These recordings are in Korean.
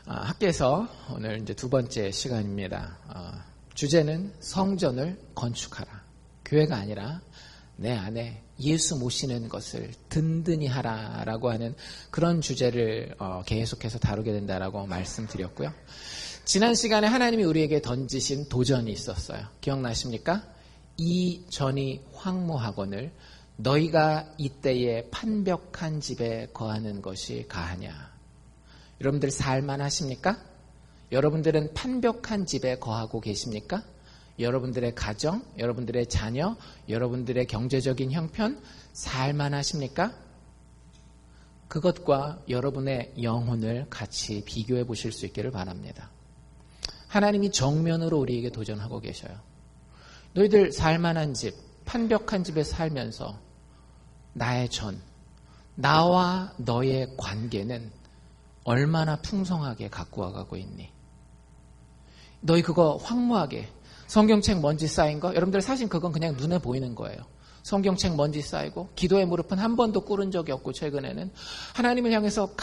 학교에서 오늘 이제 두 번째 시간입니다. 주제는 성전을 건축하라. 교회가 아니라 내 안에 예수 모시는 것을 든든히 하라라고 하는 그런 주제를 계속해서 다루게 된다라고 말씀드렸고요. 지난 시간에 하나님이 우리에게 던지신 도전이 있었어요. 기억나십니까? 이 전이 황무하거늘 너희가 이때에 판벽한 집에 거하는 것이 가하냐. 여러분들 살만하십니까? 여러분들은 판벽한 집에 거하고 계십니까? 여러분들의 가정, 여러분들의 자녀, 여러분들의 경제적인 형편 살만하십니까? 그것과 여러분의 영혼을 같이 비교해 보실 수 있기를 바랍니다. 하나님이 정면으로 우리에게 도전하고 계셔요. 너희들 살만한 집, 판벽한 집에 살면서 나의 전, 나와 너의 관계는 얼마나 풍성하게 갖고 와가고 있니? 너희 그거 황무하게 성경책 먼지 쌓인 거? 여러분들 사실 그건 그냥 눈에 보이는 거예요. 성경책 먼지 쌓이고 기도의 무릎은 한 번도 꿇은 적이 없고 최근에는 하나님을 향해서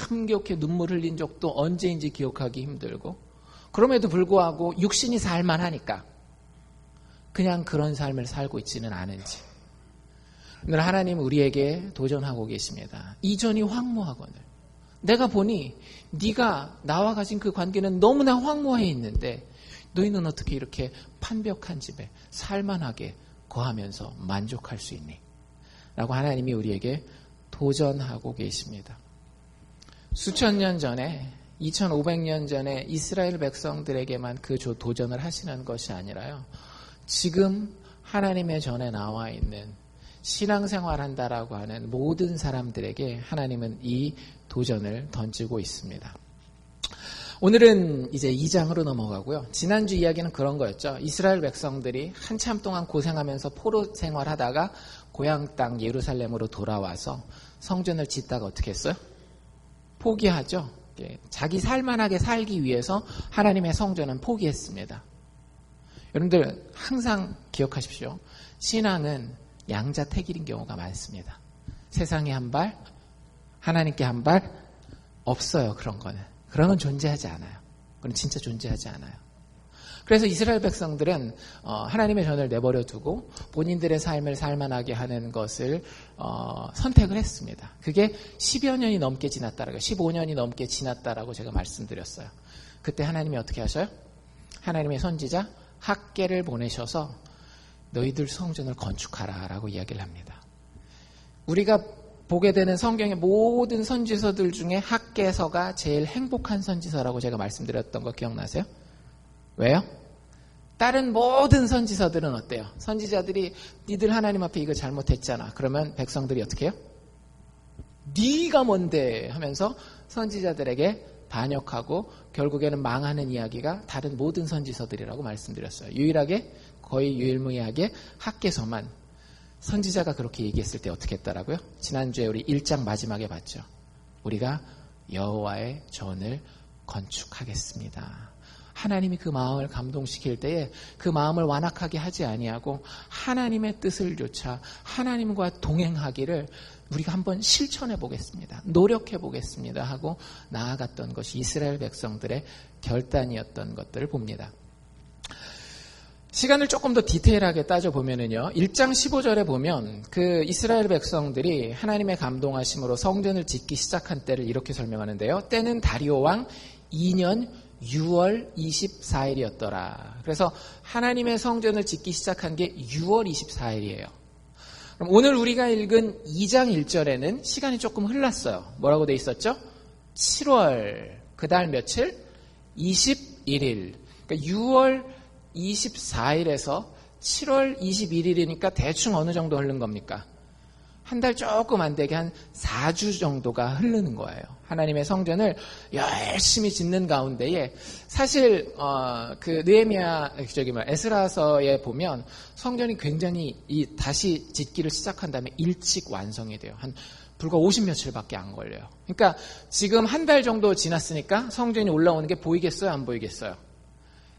감격해 눈물 흘린 적도 언제인지 기억하기 힘들고 그럼에도 불구하고 육신이 살만하니까 그냥 그런 삶을 살고 있지는 않은지 오늘 하나님 우리에게 도전하고 계십니다. 이전이 황무하거늘 내가 보니 네가 나와 가진 그 관계는 너무나 황무해 있는데 너희는 어떻게 이렇게 판벽한 집에 살만하게 거하면서 만족할 수 있니? 라고 하나님이 우리에게 도전하고 계십니다. 수천 년 전에 2500년 전에 이스라엘 백성들에게만 그 도전을 하시는 것이 아니라요. 지금 하나님의 전에 나와 있는 신앙생활한다라고 하는 모든 사람들에게 하나님은 이 도전을 던지고 있습니다. 오늘은 이제 2장으로 넘어가고요. 지난주 이야기는 그런 거였죠. 이스라엘 백성들이 한참 동안 고생하면서 포로 생활하다가 고향 땅 예루살렘으로 돌아와서 성전을 짓다가 어떻게 했어요? 포기하죠. 자기 살만하게 살기 위해서 하나님의 성전은 포기했습니다. 여러분들 항상 기억하십시오. 신앙은 양자택일인 경우가 많습니다. 세상에 한 발, 하나님께 한 발 없어요. 그런 거는. 그런 건 존재하지 않아요. 그건 진짜 존재하지 않아요. 그래서 이스라엘 백성들은 하나님의 전을 내버려 두고 본인들의 삶을 살만하게 하는 것을 선택을 했습니다. 그게 10여 년이 넘게 지났다라고 15년이 넘게 지났다라고 제가 말씀드렸어요. 그때 하나님이 어떻게 하셔요? 하나님의 선지자 학개를 보내셔서 너희들 성전을 건축하라라고 이야기를 합니다. 우리가 보게 되는 성경의 모든 선지서들 중에 학개서가 제일 행복한 선지서라고 제가 말씀드렸던 거 기억나세요? 왜요? 다른 모든 선지서들은 어때요? 선지자들이 니들 하나님 앞에 이거 잘못했잖아. 그러면 백성들이 어떻게 해요? 네가 뭔데 하면서 선지자들에게 반역하고 결국에는 망하는 이야기가 다른 모든 선지서들이라고 말씀드렸어요. 유일하게 거의 유일무이하게 학개서만 선지자가 그렇게 얘기했을 때 어떻게 했더라고요? 지난주에 우리 1장 마지막에 봤죠. 우리가 여호와의 전을 건축하겠습니다. 하나님이 그 마음을 감동시킬 때에 그 마음을 완악하게 하지 아니하고 하나님의 뜻을 좇아 하나님과 동행하기를 우리가 한번 실천해 보겠습니다. 노력해 보겠습니다 하고 나아갔던 것이 이스라엘 백성들의 결단이었던 것들을 봅니다. 시간을 조금 더 디테일하게 따져보면은요, 1장 15절에 보면 그 이스라엘 백성들이 하나님의 감동하심으로 성전을 짓기 시작한 때를 이렇게 설명하는데요. 때는 다리오 왕 2년 6월 24일이었더라. 그래서 하나님의 성전을 짓기 시작한 게 6월 24일이에요. 그럼 오늘 우리가 읽은 2장 1절에는 시간이 조금 흘렀어요. 뭐라고 돼 있었죠? 7월, 그 달 며칠? 21일. 그러니까 6월 24일에서 7월 21일이니까 대충 어느 정도 흐른 겁니까? 한 달 조금 안 되게 한 4주 정도가 흐르는 거예요. 하나님의 성전을 열심히 짓는 가운데에 사실 그 느헤미야 에스라서에 보면 성전이 굉장히 다시 짓기를 시작한 다음에 일찍 완성이 돼요. 한 불과 50며칠밖에 안 걸려요. 그러니까 지금 한 달 정도 지났으니까 성전이 올라오는 게 보이겠어요? 안 보이겠어요?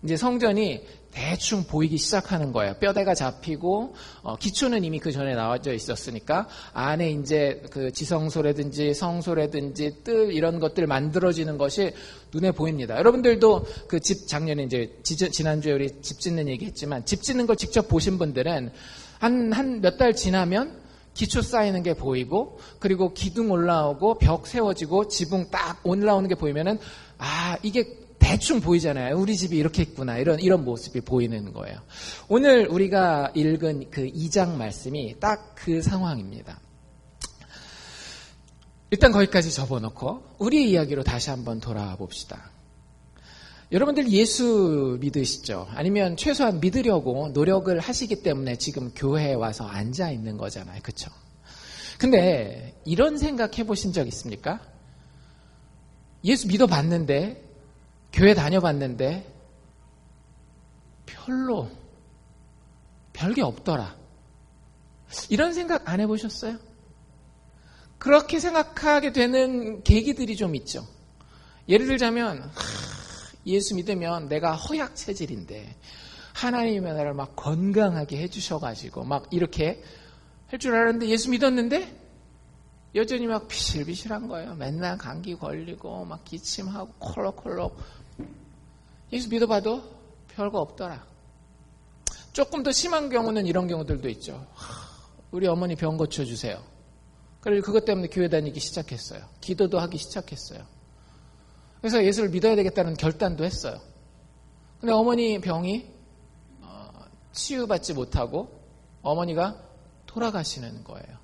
이제 성전이 대충 보이기 시작하는 거예요. 뼈대가 잡히고 기초는 이미 그 전에 나와져 있었으니까 안에 이제 그 지성소라든지 성소라든지 뜰 이런 것들 만들어지는 것이 눈에 보입니다. 여러분들도 그 집 작년에 이제 지난주에 우리 집 짓는 얘기했지만 집 짓는 걸 직접 보신 분들은 한 몇 달 지나면 기초 쌓이는 게 보이고 그리고 기둥 올라오고 벽 세워지고 지붕 딱 올라오는 게 보이면은 이게 대충 보이잖아요. 우리 집이 이렇게 있구나. 이런 모습이 보이는 거예요. 오늘 우리가 읽은 그 2장 말씀이 딱 그 상황입니다. 일단 거기까지 접어놓고 우리 이야기로 다시 한번 돌아와 봅시다. 여러분들 예수 믿으시죠? 아니면 최소한 믿으려고 노력을 하시기 때문에 지금 교회에 와서 앉아 있는 거잖아요. 그렇죠? 근데 이런 생각 해보신 적 있습니까? 예수 믿어봤는데 교회 다녀봤는데 별게 없더라. 이런 생각 안 해보셨어요? 그렇게 생각하게 되는 계기들이 좀 있죠. 예를 들자면 예수 믿으면 내가 허약 체질인데 하나님이 나를 막 건강하게 해주셔가지고 막 이렇게 할 줄 알았는데 예수 믿었는데 여전히 막 비실비실한 거예요. 맨날 감기 걸리고 막 기침하고 콜록콜록. 예수 믿어봐도 별거 없더라. 조금 더 심한 경우는 이런 경우들도 있죠. 우리 어머니 병 고쳐주세요. 그리고 그것 때문에 교회 다니기 시작했어요. 기도도 하기 시작했어요. 그래서 예수를 믿어야 되겠다는 결단도 했어요. 근데 어머니 병이 치유받지 못하고 어머니가 돌아가시는 거예요.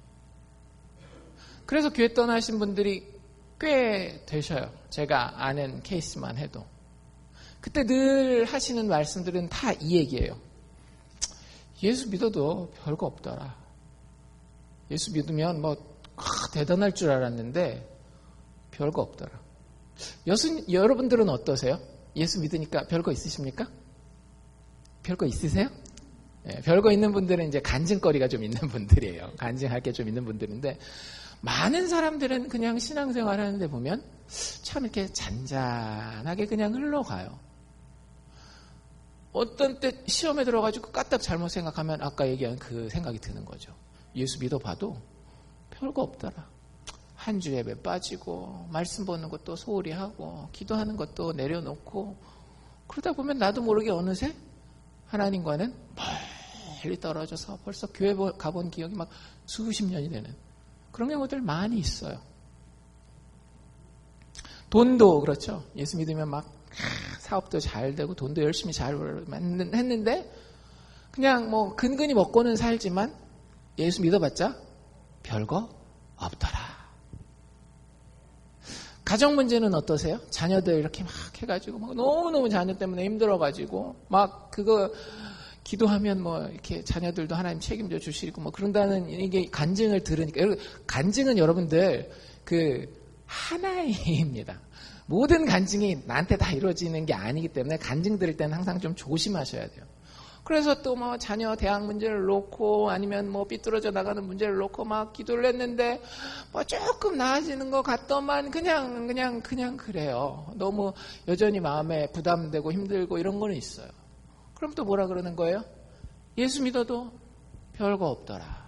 그래서 교회 떠나신 분들이 꽤 되셔요. 제가 아는 케이스만 해도. 그때 늘 하시는 말씀들은 다 이 얘기예요. 예수 믿어도 별거 없더라. 예수 믿으면 대단할 줄 알았는데 별거 없더라. 여러분들은 어떠세요? 예수 믿으니까 별거 있으십니까? 별거 있으세요? 네, 별거 있는 분들은 이제 간증거리가 좀 있는 분들이에요. 간증할 게 좀 있는 분들인데 많은 사람들은 그냥 신앙생활 하는데 보면 참 이렇게 잔잔하게 그냥 흘러가요. 어떤 때 시험에 들어가지고 까딱 잘못 생각하면 아까 얘기한 그 생각이 드는 거죠. 예수 믿어봐도 별거 없더라. 한 주 예배 빠지고 말씀 보는 것도 소홀히 하고 기도하는 것도 내려놓고 그러다 보면 나도 모르게 어느새 하나님과는 멀리 떨어져서 벌써 교회 가본 기억이 막 수십 년이 되는 그런 경우들 많이 있어요. 돈도 그렇죠. 예수 믿으면 막 사업도 잘 되고 돈도 열심히 잘 했는데 그냥 근근히 먹고는 살지만 예수 믿어봤자 별거 없더라. 가정 문제는 어떠세요? 자녀들 이렇게 막 해가지고 너무너무 자녀 때문에 힘들어가지고 막 그거 기도하면 이렇게 자녀들도 하나님 책임져 주시고 그런다는 이게 간증을 들으니까 간증은 여러분들 하나입니다. 모든 간증이 나한테 다 이루어지는 게 아니기 때문에 간증 들을 때는 항상 좀 조심하셔야 돼요. 그래서 또 자녀 대학 문제를 놓고 아니면 삐뚤어져 나가는 문제를 놓고 막 기도를 했는데 조금 나아지는 것 같더만 그냥 그래요. 너무 여전히 마음에 부담되고 힘들고 이런 거는 있어요. 그럼 또 뭐라 그러는 거예요? 예수 믿어도 별거 없더라.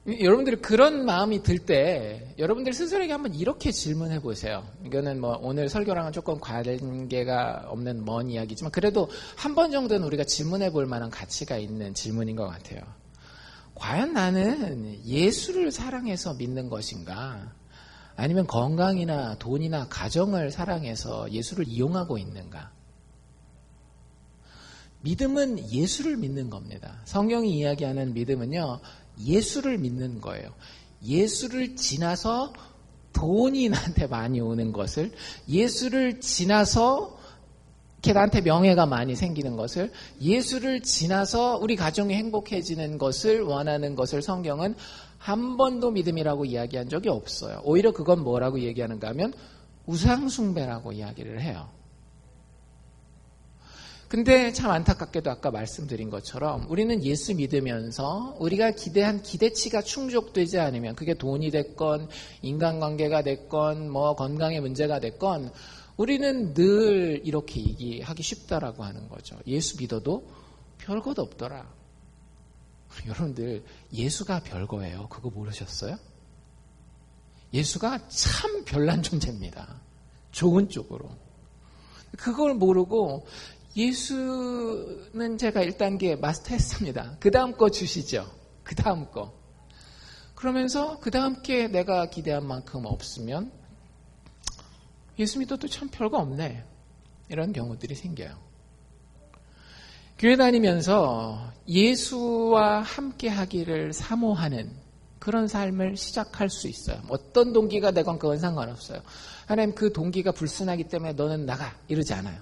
여러분들이 그런 마음이 들 때 여러분들 스스로에게 한번 이렇게 질문해 보세요. 이거는 오늘 설교랑은 조금 관계가 없는 먼 이야기지만 그래도 한 번 정도는 우리가 질문해 볼 만한 가치가 있는 질문인 것 같아요. 과연 나는 예수를 사랑해서 믿는 것인가? 아니면 건강이나 돈이나 가정을 사랑해서 예수를 이용하고 있는가? 믿음은 예수를 믿는 겁니다. 성경이 이야기하는 믿음은요. 예수를 믿는 거예요. 예수를 지나서 돈이 나한테 많이 오는 것을, 예수를 지나서 이렇게 나한테 명예가 많이 생기는 것을, 예수를 지나서 우리 가정이 행복해지는 것을 원하는 것을 성경은 한 번도 믿음이라고 이야기한 적이 없어요. 오히려 그건 뭐라고 얘기하는가 하면 우상숭배라고 이야기를 해요. 근데 참 안타깝게도 아까 말씀드린 것처럼 우리는 예수 믿으면서 우리가 기대한 기대치가 충족되지 않으면 그게 돈이 됐건 인간관계가 됐건 건강의 문제가 됐건 우리는 늘 이렇게 얘기하기 쉽다라고 하는 거죠. 예수 믿어도 별것 없더라. 여러분들, 예수가 별거예요. 그거 모르셨어요? 예수가 참 별난 존재입니다. 좋은 쪽으로. 그걸 모르고 예수는 제가 1단계 마스터했습니다. 그 다음 거 주시죠. 그 다음 거. 그러면서 그 다음 게 내가 기대한 만큼 없으면 예수 믿어도 참 별거 없네. 이런 경우들이 생겨요. 교회 다니면서 예수와 함께 하기를 사모하는 그런 삶을 시작할 수 있어요. 어떤 동기가 되건 그건 상관없어요. 하나님 그 동기가 불순하기 때문에 너는 나가 이러지 않아요.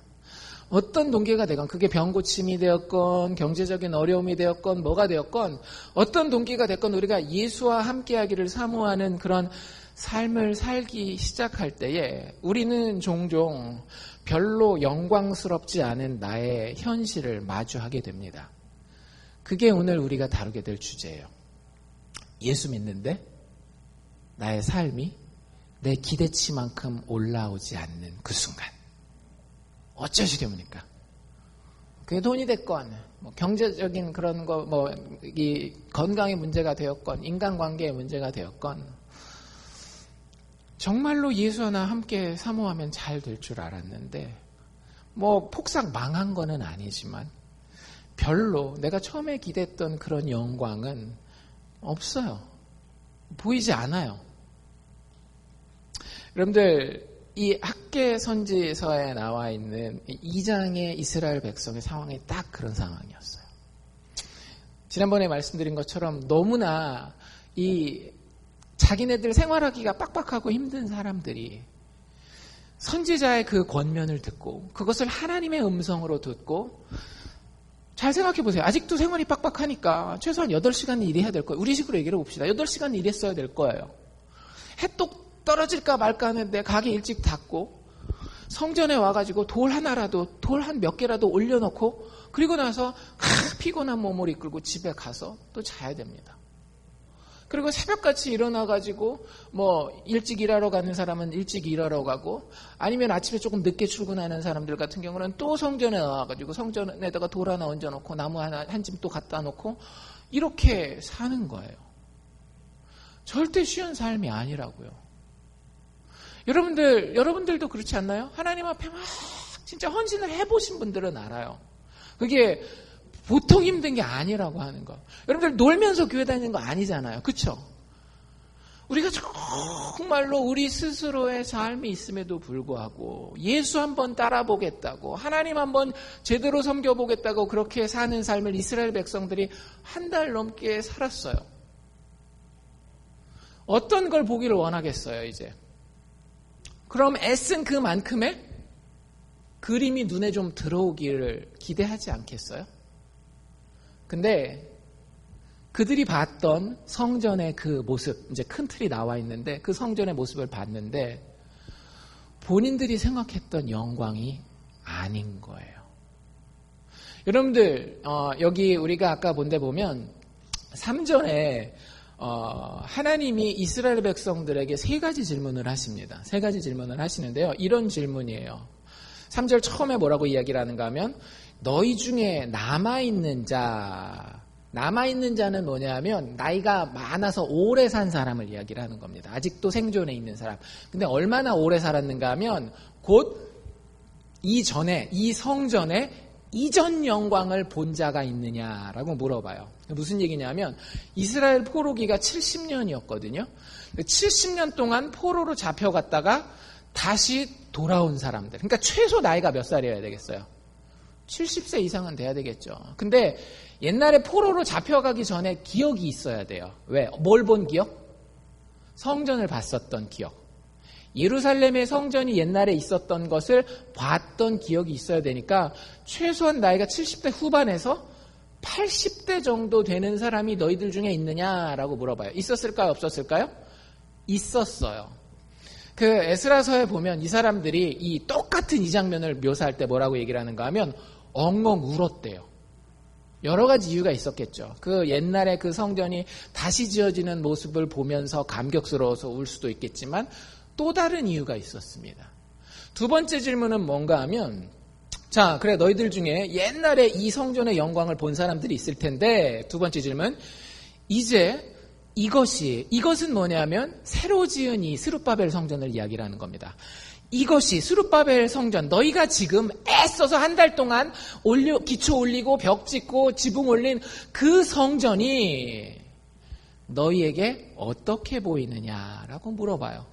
어떤 동기가 되건 그게 병고침이 되었건 경제적인 어려움이 되었건 뭐가 되었건 어떤 동기가 됐건 우리가 예수와 함께하기를 사모하는 그런 삶을 살기 시작할 때에 우리는 종종 별로 영광스럽지 않은 나의 현실을 마주하게 됩니다. 그게 오늘 우리가 다루게 될 주제예요. 예수 믿는데 나의 삶이 내 기대치만큼 올라오지 않는 그 순간 어쩌시렵니까? 그게 돈이 됐건 뭐 경제적인 그런 거 뭐 이 건강의 문제가 되었건 인간관계의 문제가 되었건 정말로 예수 하나 함께 사모하면 잘 될 줄 알았는데 뭐 폭삭 망한 거는 아니지만 별로 내가 처음에 기대했던 그런 영광은 없어요. 보이지 않아요. 여러분들 이 학개 선지서에 나와 있는 2장의 이스라엘 백성의 상황이 딱 그런 상황이었어요. 지난번에 말씀드린 것처럼 너무나 이 자기네들 생활하기가 빡빡하고 힘든 사람들이 선지자의 그 권면을 듣고 그것을 하나님의 음성으로 듣고 잘 생각해 보세요. 아직도 생활이 빡빡하니까 최소한 8시간 일해야 될 거예요. 우리 식으로 얘기를 해봅시다. 8시간 일했어야 될 거예요. 해 똑 떨어질까 말까 하는데 가게 일찍 닫고 성전에 와가지고 돌 하나라도 돌 한 몇 개라도 올려놓고 그리고 나서 피곤한 몸을 이끌고 집에 가서 또 자야 됩니다. 그리고 새벽같이 일어나가지고 뭐 일찍 일하러 가는 사람은 일찍 일하러 가고 아니면 아침에 조금 늦게 출근하는 사람들 같은 경우는 또 성전에 나와가지고 성전에다가 돌 하나 얹어놓고 나무 하나 한 짐 또 갖다 놓고 이렇게 사는 거예요. 절대 쉬운 삶이 아니라고요. 여러분들도 그렇지 않나요? 하나님 앞에 막 진짜 헌신을 해보신 분들은 알아요. 그게 보통 힘든 게 아니라고 하는 거. 여러분들 놀면서 교회 다니는 거 아니잖아요. 그렇죠? 우리가 정말로 우리 스스로의 삶이 있음에도 불구하고 예수 한번 따라보겠다고 하나님 한번 제대로 섬겨보겠다고 그렇게 사는 삶을 이스라엘 백성들이 한 달 넘게 살았어요. 어떤 걸 보기를 원하겠어요, 이제? 그럼 애쓴 그만큼의 그림이 눈에 좀 들어오기를 기대하지 않겠어요? 근데 그들이 봤던 성전의 그 모습, 이제 큰 틀이 나와 있는데 그 성전의 모습을 봤는데 본인들이 생각했던 영광이 아닌 거예요. 여러분들 여기 우리가 아까 본 데 보면 3절에 하나님이 이스라엘 백성들에게 3가지 질문을 하십니다. 3가지 질문을 하시는데요. 이런 질문이에요. 3절 처음에 뭐라고 이야기를 하는가 하면 너희 중에 남아있는 자는 뭐냐면 나이가 많아서 오래 산 사람을 이야기를 하는 겁니다. 아직도 생존해 있는 사람. 근데 얼마나 오래 살았는가 하면 곧 이전에 이 성전에 이전 영광을 본 자가 있느냐라고 물어봐요. 무슨 얘기냐면 이스라엘 포로기가 70년이었거든요. 70년 동안 포로로 잡혀갔다가 다시 돌아온 사람들. 그러니까 최소 나이가 몇 살이어야 되겠어요? 70세 이상은 돼야 되겠죠. 근데 옛날에 포로로 잡혀가기 전에 기억이 있어야 돼요. 왜? 뭘 본 기억? 성전을 봤었던 기억. 예루살렘의 성전이 옛날에 있었던 것을 봤던 기억이 있어야 되니까 최소한 나이가 70대 후반에서 80대 정도 되는 사람이 너희들 중에 있느냐라고 물어봐요. 있었을까요? 없었을까요? 있었어요. 그 에스라서에 보면 이 사람들이 이 똑같은 이 장면을 묘사할 때 뭐라고 얘기를 하는가 하면 엉엉 울었대요. 여러 가지 이유가 있었겠죠. 그 옛날에 그 성전이 다시 지어지는 모습을 보면서 감격스러워서 울 수도 있겠지만 또 다른 이유가 있었습니다. 두 번째 질문은 뭔가 하면, 자, 그래, 너희들 중에 옛날에 이 성전의 영광을 본 사람들이 있을 텐데, 두 번째 질문, 이제 이것은 뭐냐면 새로 지은 이 스룹바벨 성전을 이야기를 하는 겁니다. 이것이 스룹바벨 성전, 너희가 지금 애써서 한 달 동안 기초 올리고 벽 짓고 지붕 올린 그 성전이 너희에게 어떻게 보이느냐라고 물어봐요.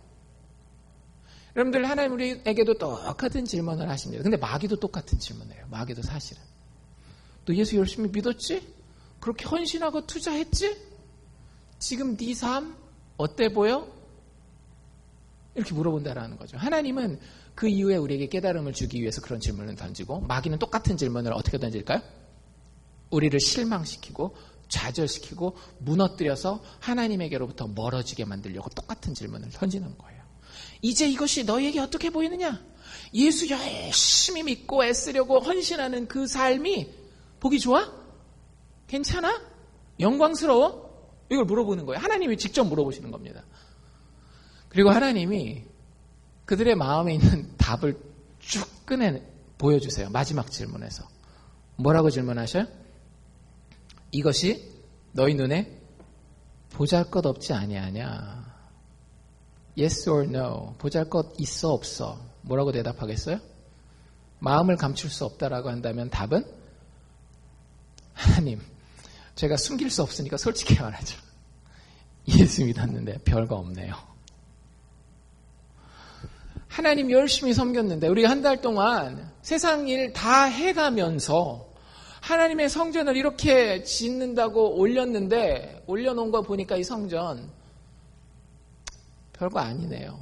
여러분들, 하나님 우리에게도 똑같은 질문을 하십니다. 근데 마귀도 똑같은 질문을 해요. 마귀도 사실은. 너 예수 열심히 믿었지? 그렇게 헌신하고 투자했지? 지금 네 삶 어때 보여? 이렇게 물어본다라는 거죠. 하나님은 그 이후에 우리에게 깨달음을 주기 위해서 그런 질문을 던지고, 마귀는 똑같은 질문을 어떻게 던질까요? 우리를 실망시키고 좌절시키고 무너뜨려서 하나님에게로부터 멀어지게 만들려고 똑같은 질문을 던지는 거예요. 이제 이것이 너희에게 어떻게 보이느냐? 예수 열심히 믿고 애쓰려고 헌신하는 그 삶이 보기 좋아? 괜찮아? 영광스러워? 이걸 물어보는 거예요. 하나님이 직접 물어보시는 겁니다. 그리고 하나님이 그들의 마음에 있는 답을 쭉 보여주세요. 마지막 질문에서. 뭐라고 질문하셔요? 이것이 너희 눈에 보잘것없지 아니하냐? Yes or no. 보잘것 있어 없어. 뭐라고 대답하겠어요? 마음을 감출 수 없다라고 한다면 답은? 하나님, 제가 숨길 수 없으니까 솔직히 말하죠. 예수 믿었는데 별거 없네요. 하나님 열심히 섬겼는데 우리 한 달 동안 세상 일 다 해가면서 하나님의 성전을 이렇게 짓는다고 올렸는데, 올려놓은 거 보니까 이 성전 별거 아니네요.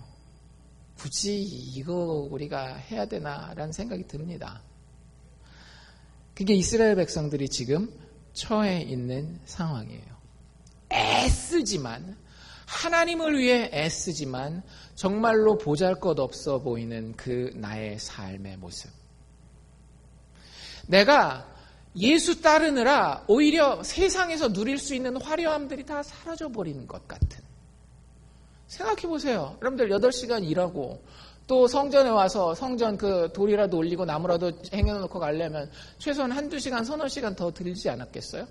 굳이 이거 우리가 해야 되나라는 생각이 듭니다. 그게 이스라엘 백성들이 지금 처해 있는 상황이에요. 애쓰지만, 하나님을 위해 애쓰지만 정말로 보잘것없어 보이는 그 나의 삶의 모습. 내가 예수 따르느라 오히려 세상에서 누릴 수 있는 화려함들이 다 사라져버리는 것 같은. 생각해 보세요. 여러분들 8시간 일하고 또 성전에 와서 성전 그 돌이라도 올리고 나무라도 행여놓고 가려면 최소한 1-2시간, 3-4시간 더 들지 않았겠어요?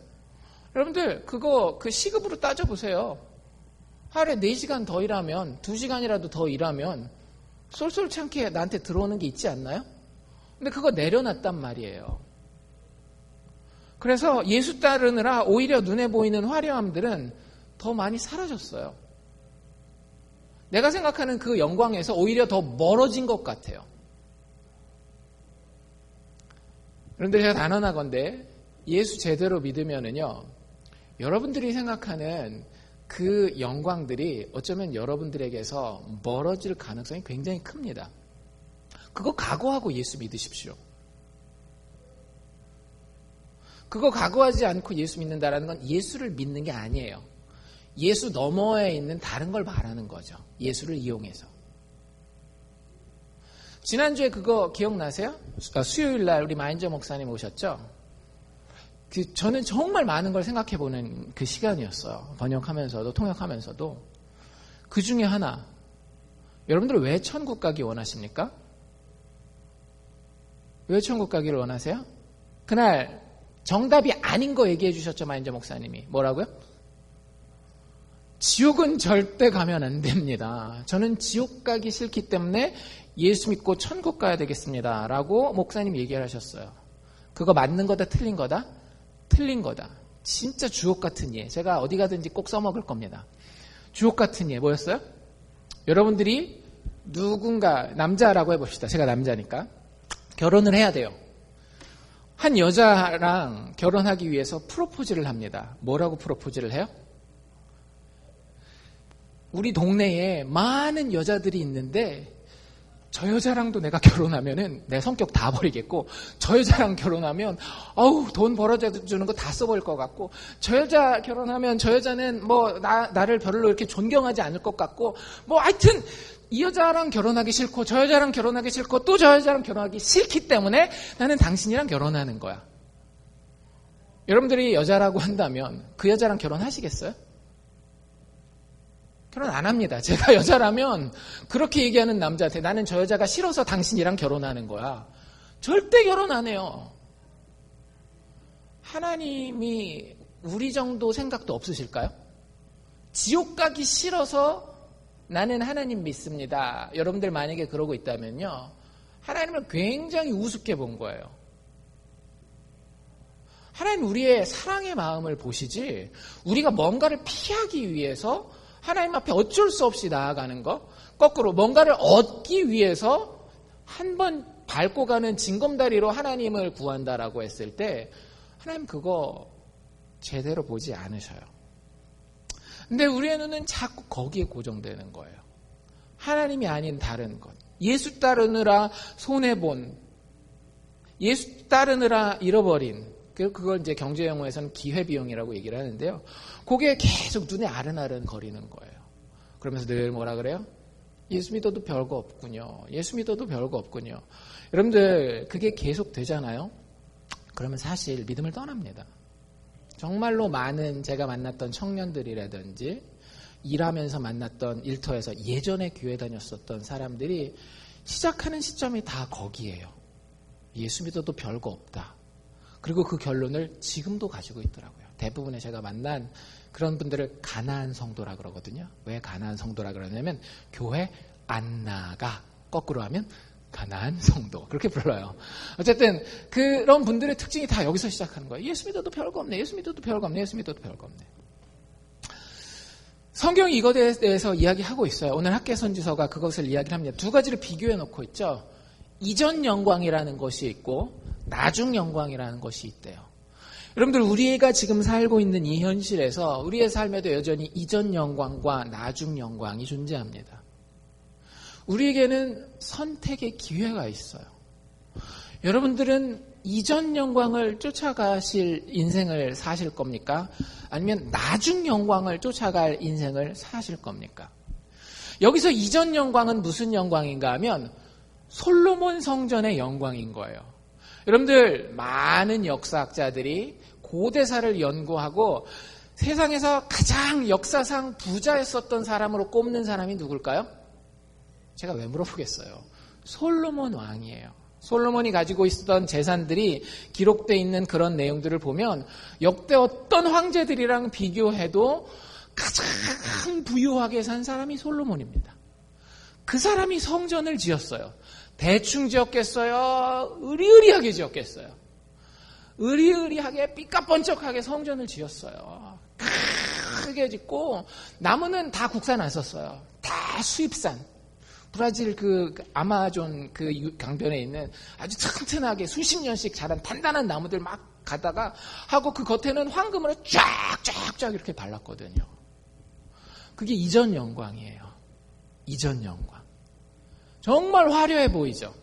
여러분들 그거 그 시급으로 따져보세요. 하루에 4시간 더 일하면, 2시간이라도 더 일하면 쏠쏠치 않게 나한테 들어오는 게 있지 않나요? 근데 그거 내려놨단 말이에요. 그래서 예수 따르느라 오히려 눈에 보이는 화려함들은 더 많이 사라졌어요. 내가 생각하는 그 영광에서 오히려 더 멀어진 것 같아요. 여러분들, 제가 단언하건대 예수 제대로 믿으면은요, 여러분들이 생각하는 그 영광들이 어쩌면 여러분들에게서 멀어질 가능성이 굉장히 큽니다. 그거 각오하고 예수 믿으십시오. 그거 각오하지 않고 예수 믿는다라는 건 예수를 믿는 게 아니에요. 예수 너머에 있는 다른 걸 말하는 거죠. 예수를 이용해서. 지난주에 그거 기억나세요? 수요일 날 우리 마인저 목사님 오셨죠? 저는 정말 많은 걸 생각해보는 그 시간이었어요. 번역하면서도 통역하면서도. 그 중에 하나, 여러분들 왜 천국 가기 원하십니까? 왜 천국 가기를 원하세요? 그날 정답이 아닌 거 얘기해 주셨죠, 마인저 목사님이. 뭐라고요? 지옥은 절대 가면 안 됩니다. 저는 지옥 가기 싫기 때문에 예수 믿고 천국 가야 되겠습니다. 라고 목사님 얘기를 하셨어요. 그거 맞는 거다, 틀린 거다? 틀린 거다. 진짜 주옥 같은 예. 제가 어디 가든지 꼭 써먹을 겁니다. 주옥 같은 예. 뭐였어요? 여러분들이 누군가, 남자라고 해봅시다. 제가 남자니까. 결혼을 해야 돼요. 한 여자랑 결혼하기 위해서 프로포즈를 합니다. 뭐라고 프로포즈를 해요? 우리 동네에 많은 여자들이 있는데 저 여자랑도 내가 결혼하면은 내 성격 다 버리겠고, 저 여자랑 결혼하면 돈 벌어주는 거 다 써버릴 것 같고, 저 여자 결혼하면 저 여자는 뭐 나를 별로 이렇게 존경하지 않을 것 같고, 뭐 하여튼 이 여자랑 결혼하기 싫고 저 여자랑 결혼하기 싫고 또 저 여자랑 결혼하기 싫기 때문에 나는 당신이랑 결혼하는 거야. 여러분들이 여자라고 한다면 그 여자랑 결혼하시겠어요? 결혼 안 합니다. 제가 여자라면 그렇게 얘기하는 남자한테 나는 저 여자가 싫어서 당신이랑 결혼하는 거야. 절대 결혼 안 해요. 하나님이 우리 정도 생각도 없으실까요? 지옥 가기 싫어서 나는 하나님 믿습니다. 여러분들 만약에 그러고 있다면요. 하나님을 굉장히 우습게 본 거예요. 하나님 우리의 사랑의 마음을 보시지 우리가 뭔가를 피하기 위해서 하나님 앞에 어쩔 수 없이 나아가는 거, 거꾸로 뭔가를 얻기 위해서 한 번 밟고 가는 징검다리로 하나님을 구한다라고 했을 때 하나님 그거 제대로 보지 않으셔요. 근데 우리의 눈은 자꾸 거기에 고정되는 거예요. 하나님이 아닌 다른 것. 예수 따르느라 손해본, 예수 따르느라 잃어버린, 그걸 이제 경제용어에서는 기회비용이라고 얘기를 하는데요. 그게 계속 눈에 아른아른 거리는 거예요. 그러면서 늘 뭐라 그래요? 예수 믿어도 별거 없군요. 예수 믿어도 별거 없군요. 여러분들 그게 계속 되잖아요. 그러면 사실 믿음을 떠납니다. 정말로 많은 제가 만났던 청년들이라든지 일하면서 만났던 일터에서 예전에 교회 다녔었던 사람들이 시작하는 시점이 다 거기에요. 예수 믿어도 별거 없다. 그리고 그 결론을 지금도 가지고 있더라고요. 대부분의 제가 만난 그런 분들을 가나안 성도라 그러거든요. 왜 가나안 성도라 그러냐면 교회 안 나가, 거꾸로 하면 가나안 성도, 그렇게 불러요. 어쨌든 그런 분들의 특징이 다 여기서 시작하는 거예요. 예수 믿어도 별거 없네, 예수 믿어도 별거 없네, 예수 믿어도 별거 없네. 성경이 이것에 대해서 이야기하고 있어요. 오늘 학개선지서가 그것을 이야기를 합니다. 두 가지를 비교해 놓고 있죠. 이전 영광이라는 것이 있고 나중 영광이라는 것이 있대요. 여러분들 우리가 지금 살고 있는 이 현실에서 우리의 삶에도 여전히 이전 영광과 나중 영광이 존재합니다. 우리에게는 선택의 기회가 있어요. 여러분들은 이전 영광을 쫓아가실 인생을 사실 겁니까? 아니면 나중 영광을 쫓아갈 인생을 사실 겁니까? 여기서 이전 영광은 무슨 영광인가 하면 솔로몬 성전의 영광인 거예요. 여러분들 많은 역사학자들이 고대사를 연구하고 세상에서 가장 역사상 부자였었던 사람으로 꼽는 사람이 누굴까요? 제가 왜 물어보겠어요. 솔로몬 왕이에요. 솔로몬이 가지고 있었던 재산들이 기록되어 있는 그런 내용들을 보면 역대 어떤 황제들이랑 비교해도 가장 부유하게 산 사람이 솔로몬입니다. 그 사람이 성전을 지었어요. 대충 지었겠어요? 의리의리하게 지었겠어요? 의리의리하게 삐까번쩍하게 성전을 지었어요. 크게 짓고 나무는 다 국산 안 썼어요. 다 수입산. 브라질 그 아마존 그 강변에 있는 아주 튼튼하게 수십 년씩 자란 단단한 나무들 막 가다가 하고 그 겉에는 황금으로 쫙쫙쫙 이렇게 발랐거든요. 그게 이전 영광이에요. 이전 영광. 정말 화려해 보이죠.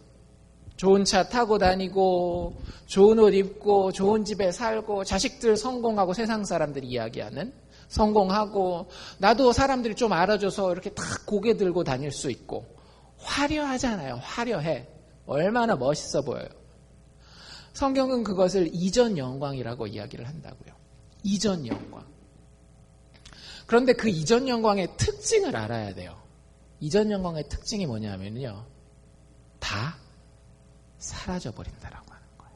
좋은 차 타고 다니고 좋은 옷 입고 좋은 집에 살고 자식들 성공하고 세상 사람들이 이야기하는 성공하고 나도 사람들이 좀 알아줘서 이렇게 탁 고개 들고 다닐 수 있고 화려하잖아요. 화려해. 얼마나 멋있어 보여요. 성경은 그것을 이전 영광이라고 이야기를 한다고요. 이전 영광. 그런데 그 이전 영광의 특징을 알아야 돼요. 이전 영광의 특징이 뭐냐면요. 다 사라져버린다라고 하는 거예요.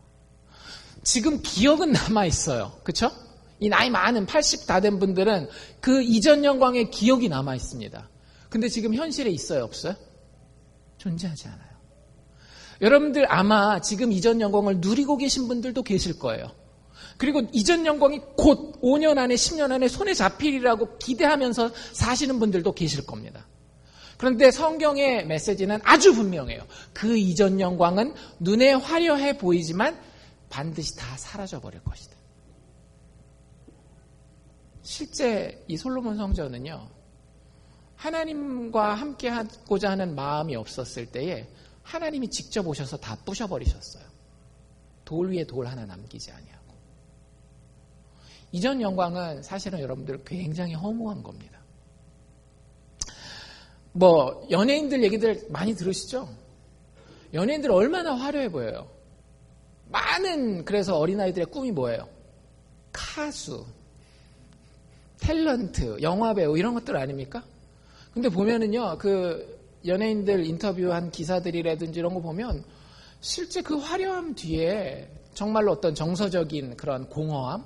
지금 기억은 남아있어요. 그렇죠? 이 나이 많은 80 다 된 분들은 그 이전 영광의 기억이 남아있습니다. 근데 지금 현실에 있어요? 없어요? 존재하지 않아요. 여러분들 아마 지금 이전 영광을 누리고 계신 분들도 계실 거예요. 그리고 이전 영광이 곧 5년 안에 10년 안에 손에 잡히리라고 기대하면서 사시는 분들도 계실 겁니다. 그런데 성경의 메시지는 아주 분명해요. 그 이전 영광은 눈에 화려해 보이지만 반드시 다 사라져버릴 것이다. 실제 이 솔로몬 성전은요. 하나님과 함께 하고자 하는 마음이 없었을 때에 하나님이 직접 오셔서 다 부셔버리셨어요. 돌 위에 돌 하나 남기지 아니하고. 이전 영광은 사실은 여러분들 굉장히 허무한 겁니다. 연예인들 얘기들 많이 들으시죠? 연예인들 얼마나 화려해 보여요. 그래서 어린아이들의 꿈이 뭐예요? 가수, 탤런트, 영화배우 이런 것들 아닙니까? 근데 보면은요, 그 연예인들 인터뷰한 기사들이라든지 이런 거 보면 실제 그 화려함 뒤에 정말로 어떤 정서적인 그런 공허함,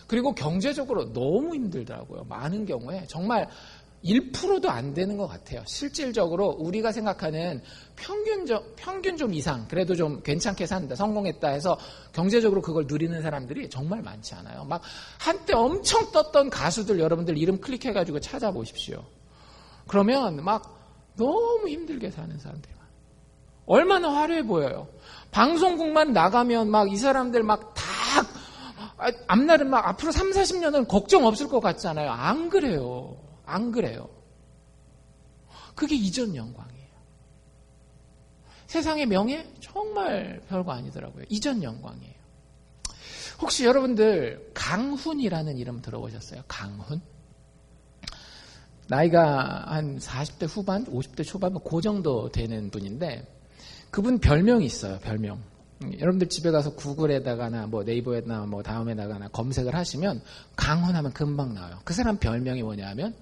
그리고 경제적으로 너무 힘들더라고요. 많은 경우에 정말 1%도 안 되는 것 같아요. 실질적으로 우리가 생각하는 평균 좀 이상, 그래도 좀 괜찮게 산다, 성공했다 해서 경제적으로 그걸 누리는 사람들이 정말 많지 않아요. 막 한때 엄청 떴던 가수들 여러분들 이름 클릭해가지고 찾아보십시오. 그러면 막 너무 힘들게 사는 사람들이 많아요. 얼마나 화려해 보여요. 방송국만 나가면 막 이 사람들 막 다 앞날은 막 앞으로 3, 40년은 걱정 없을 것 같잖아요. 안 그래요. 안 그래요. 그게 이전 영광이에요. 세상의 명예? 정말 별거 아니더라고요. 이전 영광이에요. 혹시 여러분들 강훈이라는 이름 들어보셨어요? 강훈? 나이가 한 40대 후반, 50대 초반 그 정도 되는 분인데 그분 별명이 있어요. 별명. 여러분들 집에 가서 구글에다가나 뭐 네이버에나 뭐 다음에다가나 검색을 하시면 강훈하면 금방 나와요. 그 사람 별명이 뭐냐면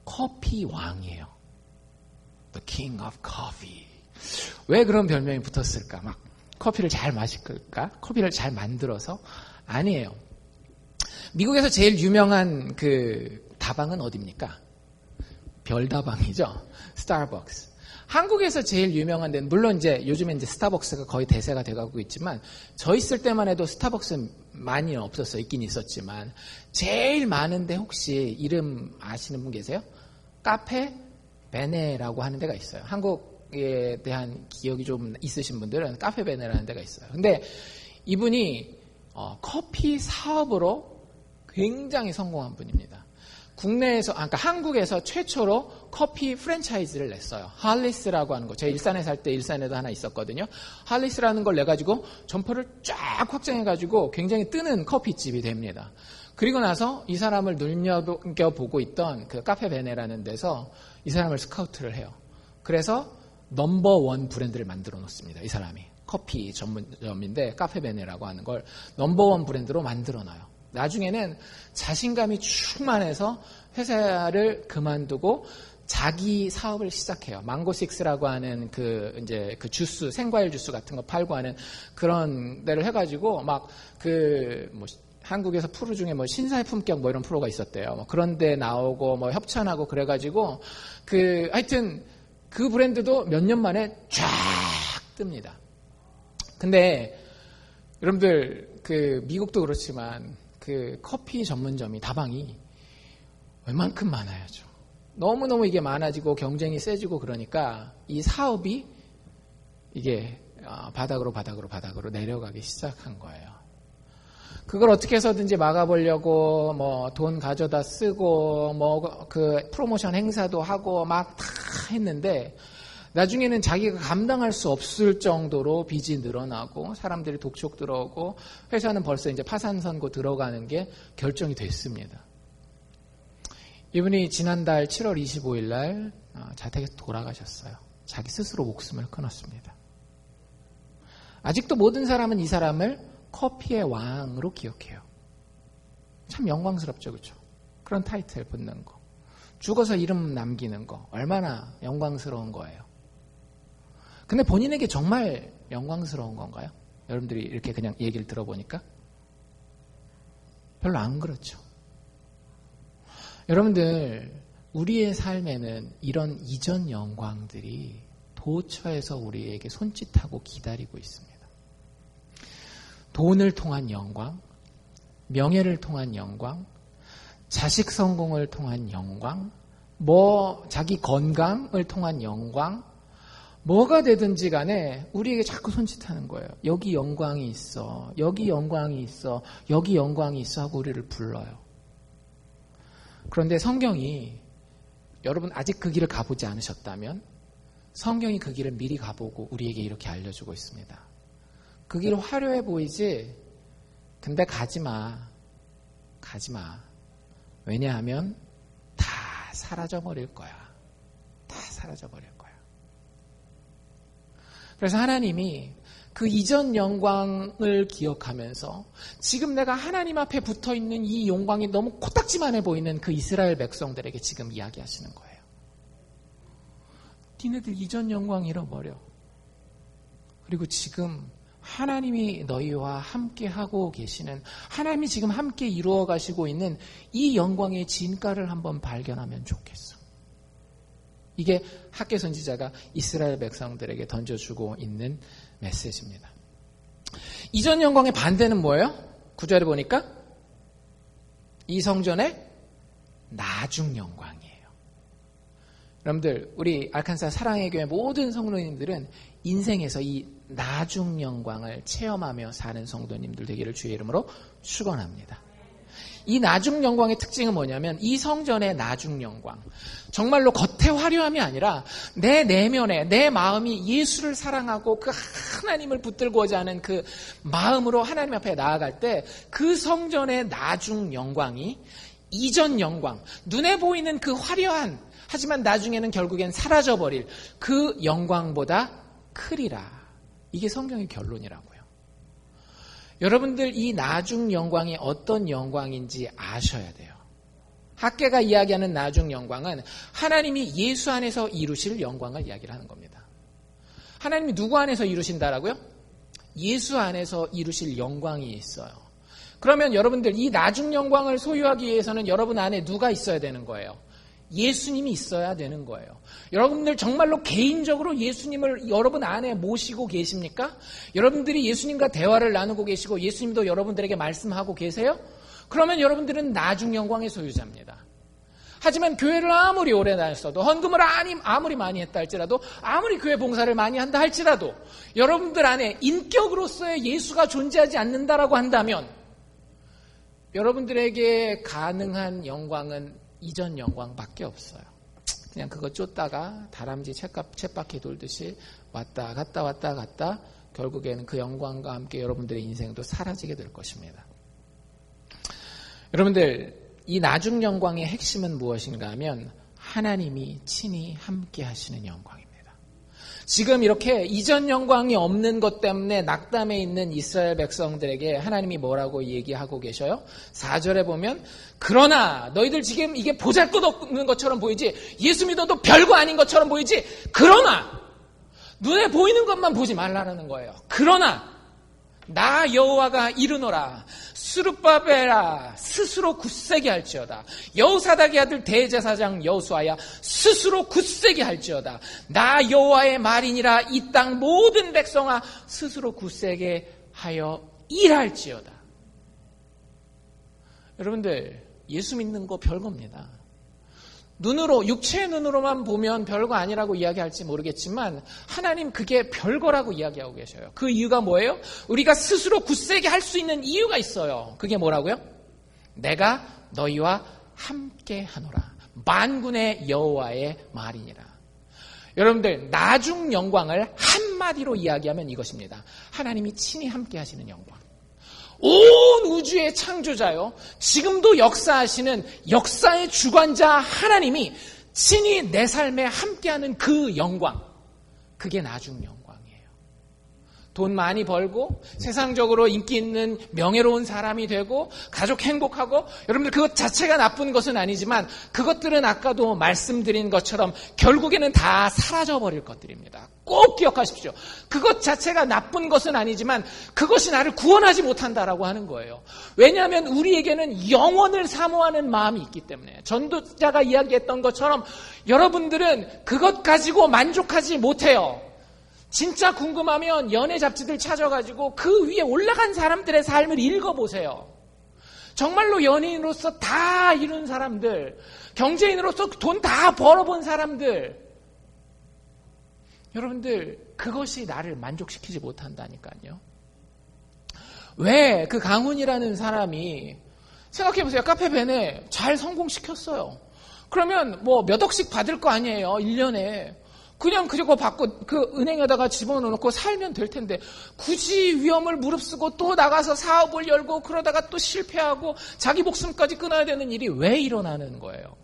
커피 왕이에요. The King of Coffee. 왜 그런 별명이 붙었을까? 막 커피를 잘 마실까? 커피를 잘 만들어서? 아니에요. 미국에서 제일 유명한 그 다방은 어디입니까? 별다방이죠. 스타벅스. 한국에서 제일 유명한 데는 물론 이제 요즘에 이제 스타벅스가 거의 대세가 돼가고 있지만 저 있을 때만 해도 스타벅스는 많이 없었어요. 있긴 있었지만 제일 많은데 혹시 이름 아시는 분 계세요? 카페 베네라고 하는 데가 있어요. 한국에 대한 기억이 좀 있으신 분들은 카페 베네라는 데가 있어요. 근데 이분이 커피 사업으로 굉장히 성공한 분입니다. 국내에서, 그러니까 한국에서 최초로 커피 프랜차이즈를 냈어요. 할리스라고 하는 거. 제가 일산에 살 때 일산에도 하나 있었거든요. 할리스라는 걸 내가지고 점포를 쫙 확장해가지고 굉장히 뜨는 커피집이 됩니다. 그리고 나서 이 사람을 눈여겨보고 있던 그 카페 베네라는 데서 이 사람을 스카우트를 해요. 그래서 넘버원 브랜드를 만들어 놓습니다. 이 사람이. 커피 전문점인데 카페 베네라고 하는 걸 넘버원 브랜드로 만들어 놔요. 나중에는 자신감이 충만해서 회사를 그만두고 자기 사업을 시작해요. 망고식스라고 하는 그 주스, 생과일 주스 같은 거 팔고 하는 그런 데를 해가지고 막 한국에서 프로 중에 뭐 신사의 품격 뭐 이런 프로가 있었대요. 뭐 그런 데 나오고 뭐 협찬하고 그래가지고 하여튼 그 브랜드도 몇 년 만에 쫙 뜹니다. 근데 여러분들 미국도 그렇지만 커피 전문점이 다방이 웬만큼 많아야죠. 너무너무 이게 많아지고 경쟁이 세지고 그러니까 이 사업이 이게 바닥으로 내려가기 시작한 거예요. 그걸 어떻게 해서든지 막아보려고 뭐 돈 가져다 쓰고 뭐 프로모션 행사도 하고 막 다 했는데 나중에는 자기가 감당할 수 없을 정도로 빚이 늘어나고 사람들이 독촉 들어오고 회사는 벌써 이제 파산 선고 들어가는 게 결정이 됐습니다. 이분이 지난달 7월 25일 날 자택에서 돌아가셨어요. 자기 스스로 목숨을 끊었습니다. 아직도 모든 사람은 이 사람을 커피의 왕으로 기억해요. 참 영광스럽죠, 그렇죠? 그런 타이틀 붙는 거. 죽어서 이름 남기는 거 얼마나 영광스러운 거예요. 근데 본인에게 정말 영광스러운 건가요? 여러분들이 이렇게 그냥 얘기를 들어보니까 별로 안 그렇죠. 여러분들 우리의 삶에는 이런 이전 영광들이 도처에서 우리에게 손짓하고 기다리고 있습니다. 돈을 통한 영광, 명예를 통한 영광, 자식 성공을 통한 영광, 자기 건강을 통한 영광, 뭐가 되든지 간에 우리에게 자꾸 손짓하는 거예요. 여기 영광이 있어, 여기 영광이 있어, 여기 영광이 있어 하고 우리를 불러요. 그런데 성경이 여러분 아직 그 길을 가보지 않으셨다면 성경이 그 길을 미리 가보고 우리에게 이렇게 알려주고 있습니다. 그 길 화려해 보이지? 근데 가지 마. 왜냐하면 다 사라져버릴 거야. 다 사라져버릴 거야. 그래서 하나님이 그 이전 영광을 기억하면서 지금 내가 하나님 앞에 붙어있는 이 영광이 너무 코딱지만해 보이는 그 이스라엘 백성들에게 지금 이야기하시는 거예요. 니네들 이전 영광 잃어버려. 그리고 지금 하나님이 너희와 함께 하고 계시는, 하나님이 지금 함께 이루어 가시고 있는 이 영광의 진가를 한번 발견하면 좋겠어. 이게 학개 선지자가 이스라엘 백성들에게 던져주고 있는 메시지입니다. 이전 영광의 반대는 뭐예요? 9절에 보니까 이 성전의 나중 영광이에요. 여러분들, 우리 알칸사 사랑의 교회 모든 성도님들은 인생에서 이 나중 영광을 체험하며 사는 성도님들 되기를 주의 이름으로 축원합니다. 이 나중 영광의 특징은 뭐냐면, 이 성전의 나중 영광, 정말로 겉의 화려함이 아니라 내 내면에 내 마음이 예수를 사랑하고 그 하나님을 붙들고자 하는 그 마음으로 하나님 앞에 나아갈 때 그 성전의 나중 영광이 이전 영광, 눈에 보이는 그 화려한, 하지만 나중에는 결국엔 사라져버릴 그 영광보다 크리라. 이게 성경의 결론이라고요. 여러분들, 이 나중 영광이 어떤 영광인지 아셔야 돼요. 학개가 이야기하는 나중 영광은 하나님이 예수 안에서 이루실 영광을 이야기를 하는 겁니다. 하나님이 누구 안에서 이루신다라고요? 예수 안에서 이루실 영광이 있어요. 그러면 여러분들, 이 나중 영광을 소유하기 위해서는 여러분 안에 누가 있어야 되는 거예요? 예수님이 있어야 되는 거예요. 여러분들 정말로 개인적으로 예수님을 여러분 안에 모시고 계십니까? 여러분들이 예수님과 대화를 나누고 계시고 예수님도 여러분들에게 말씀하고 계세요? 그러면 여러분들은 나중 영광의 소유자입니다. 하지만 교회를 아무리 오래 다녔어도, 헌금을 아무리 많이 했다 할지라도, 아무리 교회 봉사를 많이 한다 할지라도 여러분들 안에 인격으로서의 예수가 존재하지 않는다라고 한다면 여러분들에게 가능한 영광은 이전 영광밖에 없어요. 그냥 그거 쫓다가 다람쥐 쳇바퀴 돌듯이 왔다 갔다 결국에는 그 영광과 함께 여러분들의 인생도 사라지게 될 것입니다. 여러분들, 이 나중 영광의 핵심은 무엇인가 하면 하나님이 친히 함께 하시는 영광입니다. 지금 이렇게 이전 영광이 없는 것 때문에 낙담해 있는 이스라엘 백성들에게 하나님이 뭐라고 얘기하고 계셔요? 4절에 보면, 그러나 너희들 지금 이게 보잘것없는 것처럼 보이지, 예수 믿어도 별거 아닌 것처럼 보이지, 그러나 눈에 보이는 것만 보지 말라는 거예요. 그러나 나 여호와가 이르노라, 스룹바벨아 스스로 굳세게 할지어다. 여호사닥의 아들 대제사장 여호수아야 스스로 굳세게 할지어다. 나 여호와의 말이니라. 이 땅 모든 백성아 스스로 굳세게 하여 일할지어다. 여러분들, 예수 믿는 거 별겁니다. 눈으로, 육체의 눈으로만 보면 별거 아니라고 이야기할지 모르겠지만 하나님 그게 별거라고 이야기하고 계셔요. 그 이유가 뭐예요? 우리가 스스로 굳세게 할 수 있는 이유가 있어요. 그게 뭐라고요? 내가 너희와 함께 하노라. 만군의 여호와의 말이니라. 여러분들, 나중 영광을 한마디로 이야기하면 이것입니다. 하나님이 친히 함께 하시는 영광. 온 우주의 창조자요, 지금도 역사하시는 역사의 주관자 하나님이 친히 내 삶에 함께하는 그 영광, 그게 나중 영광이에요. 돈 많이 벌고 세상적으로 인기 있는 명예로운 사람이 되고 가족 행복하고, 여러분들 그것 자체가 나쁜 것은 아니지만 그것들은 아까도 말씀드린 것처럼 결국에는 다 사라져버릴 것들입니다. 꼭 기억하십시오. 그것 자체가 나쁜 것은 아니지만 그것이 나를 구원하지 못한다라고 하는 거예요. 왜냐하면 우리에게는 영원을 사모하는 마음이 있기 때문에. 전도자가 이야기했던 것처럼 여러분들은 그것 가지고 만족하지 못해요. 진짜 궁금하면 연예 잡지들 찾아가지고 그 위에 올라간 사람들의 삶을 읽어보세요. 정말로 연예인으로서 다 이룬 사람들, 경제인으로서 돈 다 벌어본 사람들, 여러분들 그것이 나를 만족시키지 못한다니까요. 왜 그 강훈이라는 사람이, 생각해보세요. 카페벤에 잘 성공시켰어요. 그러면 뭐 몇 억씩 받을 거 아니에요, 1년에. 그냥 그거 받고 그 은행에다가 집어넣고 살면 될 텐데 굳이 위험을 무릅쓰고 또 나가서 사업을 열고 그러다가 또 실패하고 자기 목숨까지 끊어야 되는 일이 왜 일어나는 거예요?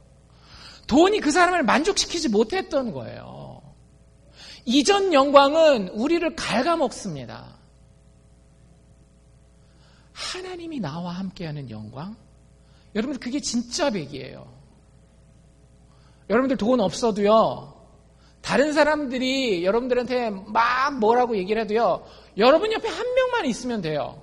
돈이 그 사람을 만족시키지 못했던 거예요. 이전 영광은 우리를 갉아먹습니다. 하나님이 나와 함께하는 영광? 여러분들 그게 진짜 백이에요. 여러분들 돈 없어도요, 다른 사람들이 여러분들한테 막 뭐라고 얘기를 해도요, 여러분 옆에 한 명만 있으면 돼요.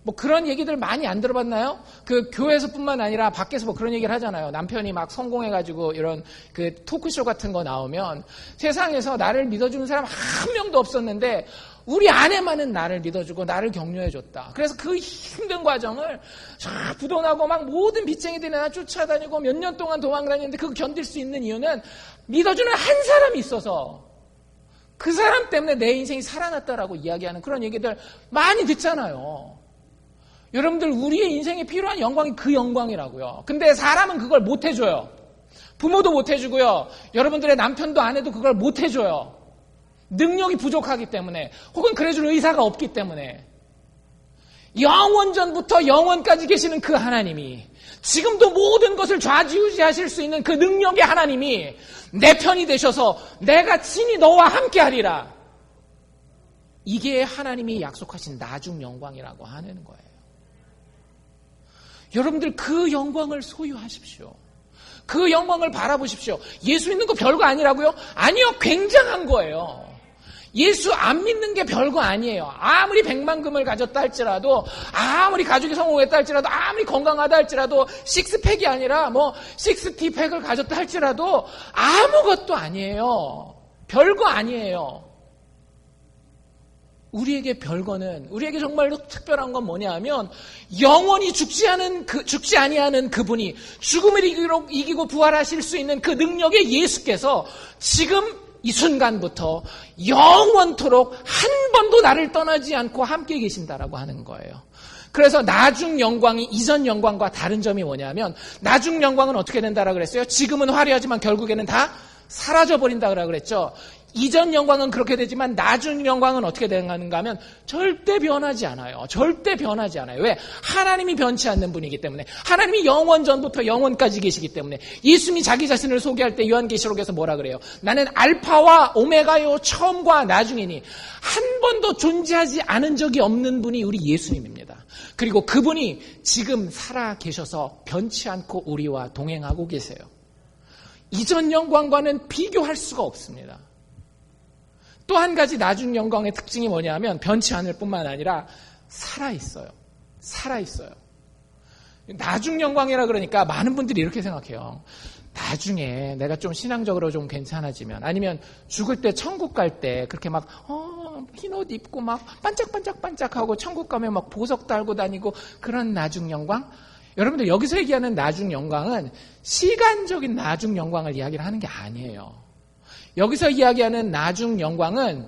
뭐 그런 얘기들 많이 안 들어봤나요? 그 교회에서뿐만 아니라 밖에서 뭐 그런 얘기를 하잖아요. 남편이 막 성공해가지고 이런 그 토크쇼 같은 거 나오면 세상에서 나를 믿어주는 사람 한 명도 없었는데 우리 아내만은 나를 믿어주고 나를 격려해줬다. 그래서 그 힘든 과정을 쫙 부도나고 막 모든 빚쟁이들이 나 쫓아다니고 몇 년 동안 도망다녔는데 그거 견딜 수 있는 이유는 믿어주는 한 사람이 있어서 그 사람 때문에 내 인생이 살아났다라고 이야기하는 그런 얘기들 많이 듣잖아요. 여러분들 우리의 인생에 필요한 영광이 그 영광이라고요. 근데 사람은 그걸 못 해줘요. 부모도 못 해주고요. 여러분들의 남편도 아내도 그걸 못 해줘요. 능력이 부족하기 때문에 혹은 그래줄 의사가 없기 때문에 영원전부터 영원까지 계시는 그 하나님이 지금도 모든 것을 좌지우지하실 수 있는 그 능력의 하나님이 내 편이 되셔서 내가 친히 너와 함께하리라. 이게 하나님이 약속하신 나중 영광이라고 하는 거예요. 여러분들 그 영광을 소유하십시오. 그 영광을 바라보십시오. 예수 믿는 거 별거 아니라고요? 아니요, 굉장한 거예요. 예수 안 믿는 게 별거 아니에요. 아무리 100만금을 가졌다 할지라도, 아무리 가족이 성공했다 할지라도, 아무리 건강하다 할지라도, 식스팩이 아니라 뭐 60팩을 가졌다 할지라도 아무것도 아니에요. 별거 아니에요. 우리에게 별거는, 우리에게 정말로 특별한 건 뭐냐 하면 영원히 죽지 아니하는 그분이 죽음을 이기고 부활하실 수 있는 그 능력의 예수께서 지금 이 순간부터 영원토록 한 번도 나를 떠나지 않고 함께 계신다라고 하는 거예요. 그래서 나중 영광이 이전 영광과 다른 점이 뭐냐면 나중 영광은 어떻게 된다라고 그랬어요? 지금은 화려하지만 결국에는 다 사라져버린다라고 그랬죠. 이전 영광은 그렇게 되지만 나중 영광은 어떻게 되는가 하면 절대 변하지 않아요. 절대 변하지 않아요. 왜? 하나님이 변치 않는 분이기 때문에, 하나님이 영원 전부터 영원까지 계시기 때문에. 예수님이 자기 자신을 소개할 때 요한계시록에서 뭐라 그래요? 나는 알파와 오메가요, 처음과 나중이니. 한 번도 존재하지 않은 적이 없는 분이 우리 예수님입니다. 그리고 그분이 지금 살아 계셔서 변치 않고 우리와 동행하고 계세요. 이전 영광과는 비교할 수가 없습니다. 또 한 가지 나중 영광의 특징이 뭐냐면 변치 않을 뿐만 아니라 살아있어요. 살아있어요. 나중 영광이라 그러니까 많은 분들이 이렇게 생각해요. 나중에 내가 좀 신앙적으로 좀 괜찮아지면, 아니면 죽을 때 천국 갈 때 그렇게 막 흰옷 입고 막 반짝반짝반짝하고 천국 가면 막 보석 달고 다니고 그런 나중 영광? 여러분들 여기서 얘기하는 나중 영광은 시간적인 나중 영광을 이야기를 하는 게 아니에요. 여기서 이야기하는 나중 영광은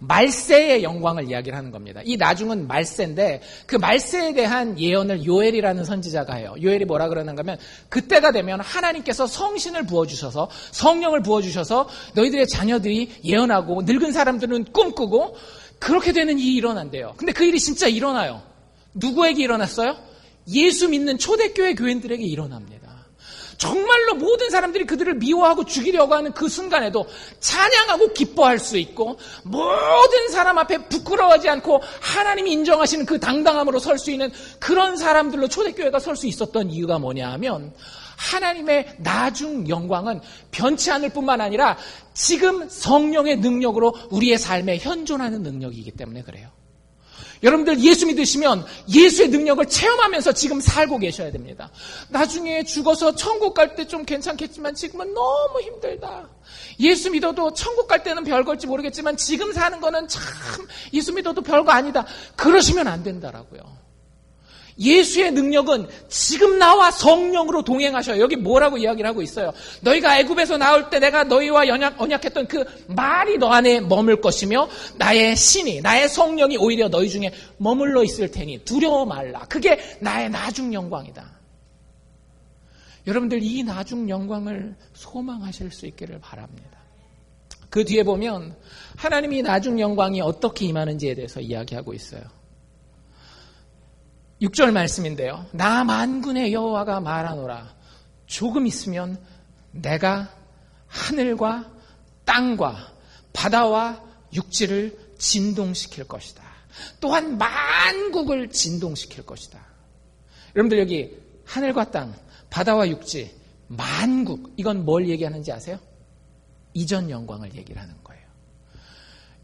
말세의 영광을 이야기를 하는 겁니다. 이 나중은 말세인데 그 말세에 대한 예언을 요엘이라는 선지자가 해요. 요엘이 뭐라 그러는가 하면 그때가 되면 하나님께서 성신을 부어주셔서, 성령을 부어주셔서 너희들의 자녀들이 예언하고 늙은 사람들은 꿈꾸고 그렇게 되는 일이 일어난대요. 근데 그 일이 진짜 일어나요. 누구에게 일어났어요? 예수 믿는 초대교회 교인들에게 일어납니다. 정말로 모든 사람들이 그들을 미워하고 죽이려고 하는 그 순간에도 찬양하고 기뻐할 수 있고, 모든 사람 앞에 부끄러워하지 않고 하나님이 인정하시는 그 당당함으로 설 수 있는 그런 사람들로 초대교회가 설 수 있었던 이유가 뭐냐 하면 하나님의 나중 영광은 변치 않을 뿐만 아니라 지금 성령의 능력으로 우리의 삶에 현존하는 능력이기 때문에 그래요. 여러분들 예수 믿으시면 예수의 능력을 체험하면서 지금 살고 계셔야 됩니다. 나중에 죽어서 천국 갈 때 좀 괜찮겠지만 지금은 너무 힘들다. 예수 믿어도 천국 갈 때는 별걸지 모르겠지만 지금 사는 거는 참 예수 믿어도 별거 아니다. 그러시면 안 된다라고요. 예수의 능력은 지금 나와 성령으로 동행하셔요. 여기 뭐라고 이야기를 하고 있어요? 너희가 애굽에서 나올 때 내가 너희와 언약했던 그 말이 너 안에 머물 것이며 나의 신이, 나의 성령이 오히려 너희 중에 머물러 있을 테니 두려워 말라. 그게 나의 나중 영광이다. 여러분들 이 나중 영광을 소망하실 수 있기를 바랍니다. 그 뒤에 보면 하나님이 나중 영광이 어떻게 임하는지에 대해서 이야기하고 있어요. 6절 말씀인데요. 나 만군의 여호와가 말하노라. 조금 있으면 내가 하늘과 땅과 바다와 육지를 진동시킬 것이다. 또한 만국을 진동시킬 것이다. 여러분들 여기 하늘과 땅, 바다와 육지, 만국, 이건 뭘 얘기하는지 아세요? 이전 영광을 얘기를 하는 거예요.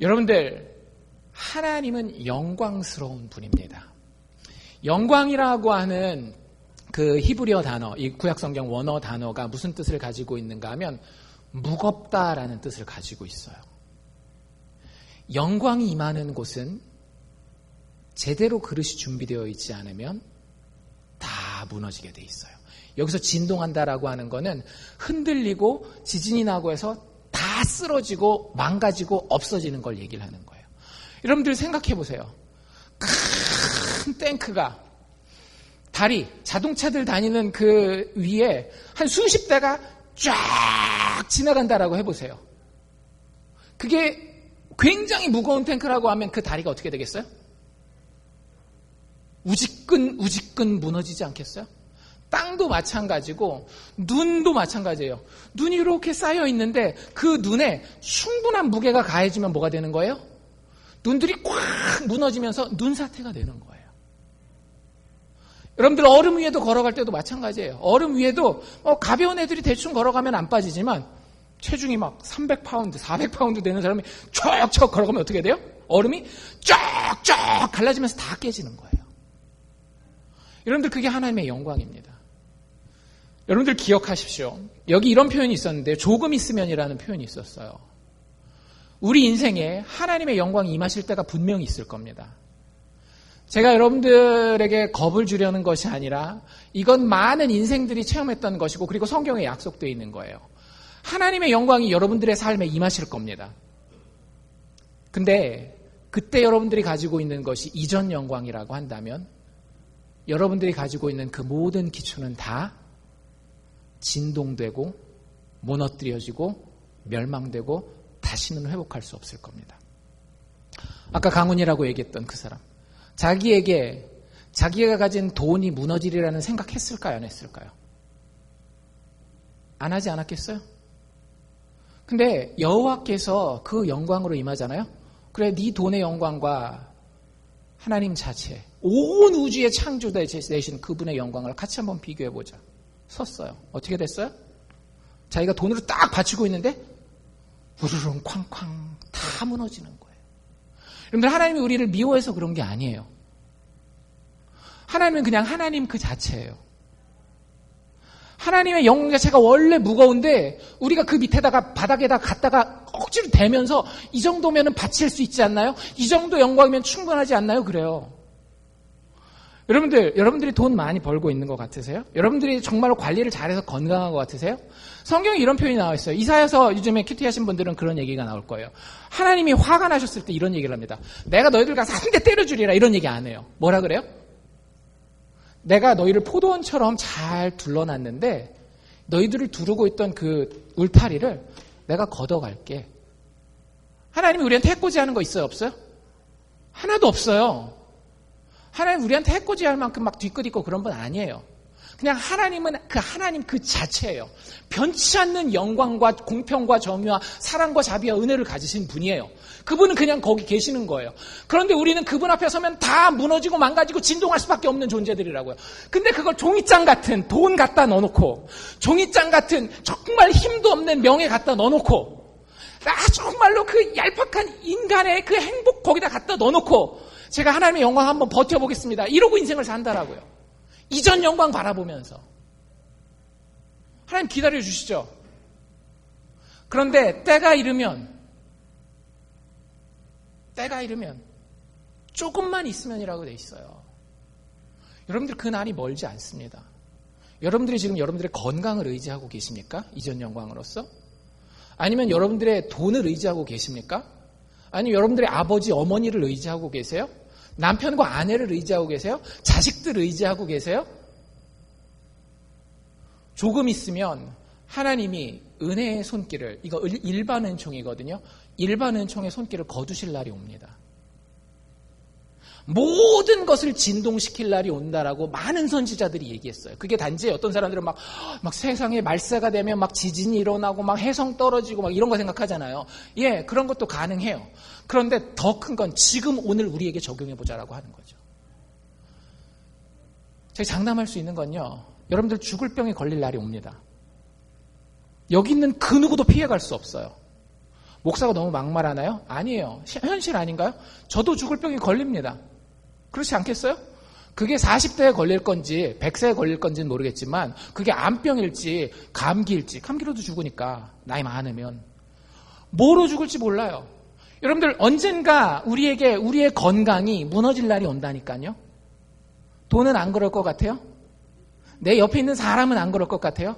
여러분들, 하나님은 영광스러운 분입니다. 영광이라고 하는 그 히브리어 단어, 이 구약성경 원어 단어가 무슨 뜻을 가지고 있는가 하면 무겁다라는 뜻을 가지고 있어요. 영광이 임하는 곳은 제대로 그릇이 준비되어 있지 않으면 다 무너지게 돼 있어요. 여기서 진동한다라고 하는 거는 흔들리고 지진이 나고 해서 다 쓰러지고 망가지고 없어지는 걸 얘기를 하는 거예요. 여러분들 생각해 보세요. 큰 탱크가 다리, 자동차들 다니는 그 위에 한 수십 대가 쫙 지나간다라고 해보세요. 그게 굉장히 무거운 탱크라고 하면 그 다리가 어떻게 되겠어요? 우지끈 무너지지 않겠어요? 땅도 마찬가지고 눈도 마찬가지예요. 눈이 이렇게 쌓여 있는데 그 눈에 충분한 무게가 가해지면 뭐가 되는 거예요? 눈들이 꽉 무너지면서 눈사태가 되는 거예요. 여러분들 얼음 위에도 걸어갈 때도 마찬가지예요. 얼음 위에도 가벼운 애들이 대충 걸어가면 안 빠지지만 체중이 막 300파운드, 400파운드 되는 사람이 쫙쫙 걸어가면 어떻게 돼요? 얼음이 쫙쫙 갈라지면서 다 깨지는 거예요. 여러분들 그게 하나님의 영광입니다. 여러분들 기억하십시오. 여기 이런 표현이 있었는데 조금 있으면이라는 표현이 있었어요. 우리 인생에 하나님의 영광이 임하실 때가 분명히 있을 겁니다. 제가 여러분들에게 겁을 주려는 것이 아니라 이건 많은 인생들이 체험했던 것이고 그리고 성경에 약속되어 있는 거예요. 하나님의 영광이 여러분들의 삶에 임하실 겁니다. 근데 그때 여러분들이 가지고 있는 것이 이전 영광이라고 한다면 여러분들이 가지고 있는 그 모든 기초는 다 진동되고 무너뜨려지고 멸망되고 다시는 회복할 수 없을 겁니다. 아까 강훈이라고 얘기했던 그 사람, 자기가 가진 돈이 무너지리라는 생각했을까요? 안 했을까요? 안 하지 않았겠어요? 근데 여호와께서 그 영광으로 임하잖아요. 그래, 네 돈의 영광과 하나님 자체, 온 우주의 창조되신 그분의 영광을 같이 한번 비교해보자. 섰어요. 어떻게 됐어요? 자기가 돈으로 딱 받치고 있는데 우르릉 쾅쾅 다 무너지는 거예요. 여러분들, 하나님이 우리를 미워해서 그런 게 아니에요. 하나님은 그냥 하나님 그 자체예요. 하나님의 영광 자체가 원래 무거운데 우리가 그 밑에다가 바닥에다 갖다가 억지로 대면서 이 정도면 받칠 수 있지 않나요? 이 정도 영광이면 충분하지 않나요? 그래요. 여러분들이 돈 많이 벌고 있는 것 같으세요? 여러분들이 정말로 관리를 잘해서 건강한 것 같으세요? 성경에 이런 표현이 나와 있어요. 이사야서 요즘에 큐티하신 분들은 그런 얘기가 나올 거예요. 하나님이 화가 나셨을 때 이런 얘기를 합니다. 내가 너희들 가서 한 대 때려주리라, 이런 얘기 안 해요. 뭐라 그래요? 내가 너희를 포도원처럼 잘 둘러놨는데 너희들을 두르고 있던 그 울타리를 내가 걷어갈게. 하나님이 우리한테 해코지하는 거 있어요? 없어요? 하나도 없어요. 하나님 우리한테 해코지할 만큼 막 뒤끝있고 그런 분 아니에요. 그냥 하나님은 하나님 그 자체예요. 변치 않는 영광과 공평과 정의와 사랑과 자비와 은혜를 가지신 분이에요. 그분은 그냥 거기 계시는 거예요. 그런데 우리는 그분 앞에 서면 다 무너지고 망가지고 진동할 수밖에 없는 존재들이라고요. 근데 그걸 종이장 같은 돈 갖다 넣어놓고, 종이장 같은 정말 힘도 없는 명예 갖다 넣어놓고, 정말로 그 얄팍한 인간의 그 행복 거기다 갖다 넣어놓고 제가 하나님의 영광 한번 버텨보겠습니다, 이러고 인생을 산다라고요. 이전 영광 바라보면서. 하나님 기다려주시죠. 그런데 때가 이르면 조금만 있으면이라고 돼 있어요. 여러분들 그 날이 멀지 않습니다. 여러분들이 지금 여러분들의 건강을 의지하고 계십니까? 이전 영광으로서? 아니면 여러분들의 돈을 의지하고 계십니까? 아니면 여러분들의 아버지, 어머니를 의지하고 계세요? 남편과 아내를 의지하고 계세요? 자식들 의지하고 계세요? 조금 있으면 하나님이 은혜의 손길을, 이거 일반 은총이거든요. 일반 은총의 손길을 거두실 날이 옵니다. 모든 것을 진동시킬 날이 온다라고 많은 선지자들이 얘기했어요. 그게 단지 어떤 사람들은 막 세상에 말세가 되면 막 지진이 일어나고 막 해성 떨어지고 막 이런 거 생각하잖아요. 예, 그런 것도 가능해요. 그런데 더 큰 건 지금 오늘 우리에게 적용해보자라고 하는 거죠. 제가 장담할 수 있는 건요, 여러분들 죽을 병에 걸릴 날이 옵니다. 여기 있는 그 누구도 피해갈 수 없어요. 목사가 너무 막말하나요? 아니에요. 현실 아닌가요? 저도 죽을 병이 걸립니다. 그렇지 않겠어요? 그게 40대에 걸릴 건지 100세에 걸릴 건지는 모르겠지만 그게 암병일지 감기일지, 감기로도 죽으니까 나이 많으면 뭐로 죽을지 몰라요. 여러분들 언젠가 우리의 건강이 무너질 날이 온다니까요. 돈은 안 그럴 것 같아요? 내 옆에 있는 사람은 안 그럴 것 같아요?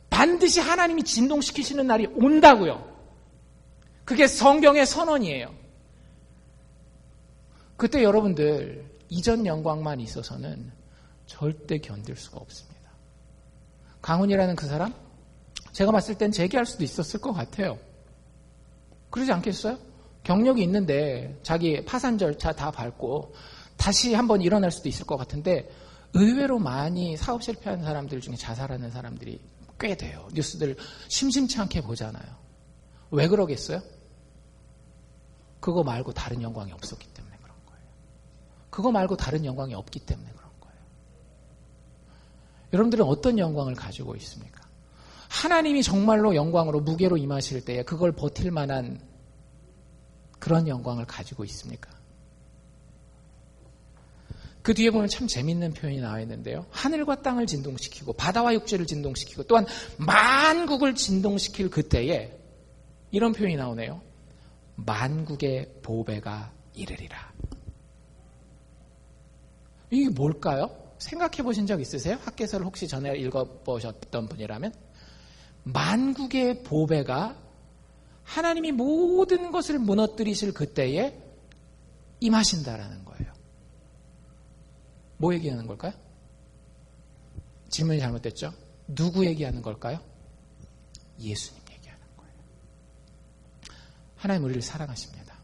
반드시 하나님이 진동시키시는 날이 온다고요. 그게 성경의 선언이에요. 그때 여러분들 이전 영광만 있어서는 절대 견딜 수가 없습니다. 강훈이라는 그 사람? 제가 봤을 땐 재기할 수도 있었을 것 같아요. 그러지 않겠어요? 경력이 있는데 자기 파산 절차 다 밟고 다시 한번 일어날 수도 있을 것 같은데 의외로 많이 사업 실패한 사람들 중에 자살하는 사람들이 꽤 돼요. 뉴스들 심심치 않게 보잖아요. 왜 그러겠어요? 그거 말고 다른 영광이 없었기 때문에 그런 거예요. 그거 말고 다른 영광이 없기 때문에 그런 거예요. 여러분들은 어떤 영광을 가지고 있습니까? 하나님이 정말로 영광으로 무게로 임하실 때에 그걸 버틸 만한 그런 영광을 가지고 있습니까? 그 뒤에 보면 참 재밌는 표현이 나와 있는데요. 하늘과 땅을 진동시키고 바다와 육지를 진동시키고 또한 만국을 진동시킬 그때에 이런 표현이 나오네요. 만국의 보배가 이르리라. 이게 뭘까요? 생각해 보신 적 있으세요? 학개서를 혹시 전에 읽어보셨던 분이라면? 만국의 보배가 하나님이 모든 것을 무너뜨리실 그때에 임하신다라는 거예요. 뭐 얘기하는 걸까요? 질문이 잘못됐죠? 누구 얘기하는 걸까요? 예수님 얘기하는 거예요. 하나님 우리를 사랑하십니다.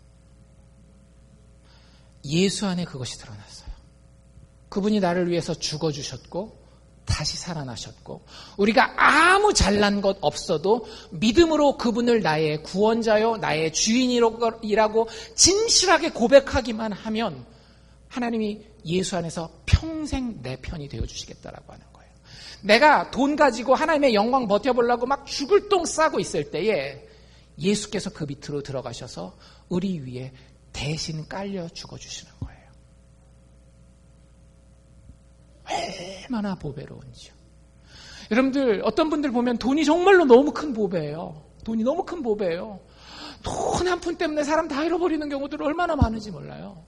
예수 안에 그것이 드러났어요. 그분이 나를 위해서 죽어주셨고 다시 살아나셨고 우리가 아무 잘난 것 없어도 믿음으로 그분을 나의 구원자요 나의 주인이라고 진실하게 고백하기만 하면 하나님이 예수 안에서 평생 내 편이 되어주시겠다라고 하는 거예요. 내가 돈 가지고 하나님의 영광 버텨보려고 막 죽을 똥 싸고 있을 때에 예수께서 그 밑으로 들어가셔서 우리 위에 대신 깔려 죽어주시는 거예요. 얼마나 보배로운지요. 여러분들 어떤 분들 보면 돈이 정말로 너무 큰 보배예요. 돈이 너무 큰 보배예요. 돈 한 푼 때문에 사람 다 잃어버리는 경우들 얼마나 많은지 몰라요.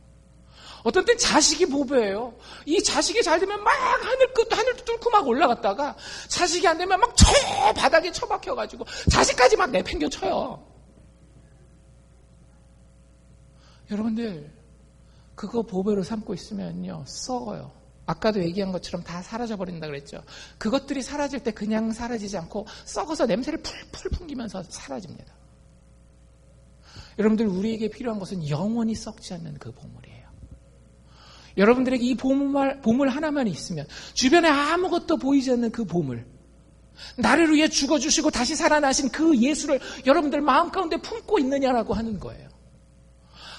어떤 땐 자식이 보배예요. 이 자식이 잘 되면 막 하늘도 뚫고 막 올라갔다가 자식이 안 되면 막 바닥에 처박혀가지고 자식까지 막 내팽겨 쳐요. 여러분들 그거 보배로 삼고 있으면요 썩어요. 아까도 얘기한 것처럼 다 사라져버린다 그랬죠. 그것들이 사라질 때 그냥 사라지지 않고 썩어서 냄새를 풀풀 풍기면서 사라집니다. 여러분들 우리에게 필요한 것은 영원히 썩지 않는 그 보물이에요. 여러분들에게 이 보물 하나만 있으면 주변에 아무것도 보이지 않는 그 보물 나를 위해 죽어주시고 다시 살아나신 그 예수를 여러분들 마음 가운데 품고 있느냐라고 하는 거예요.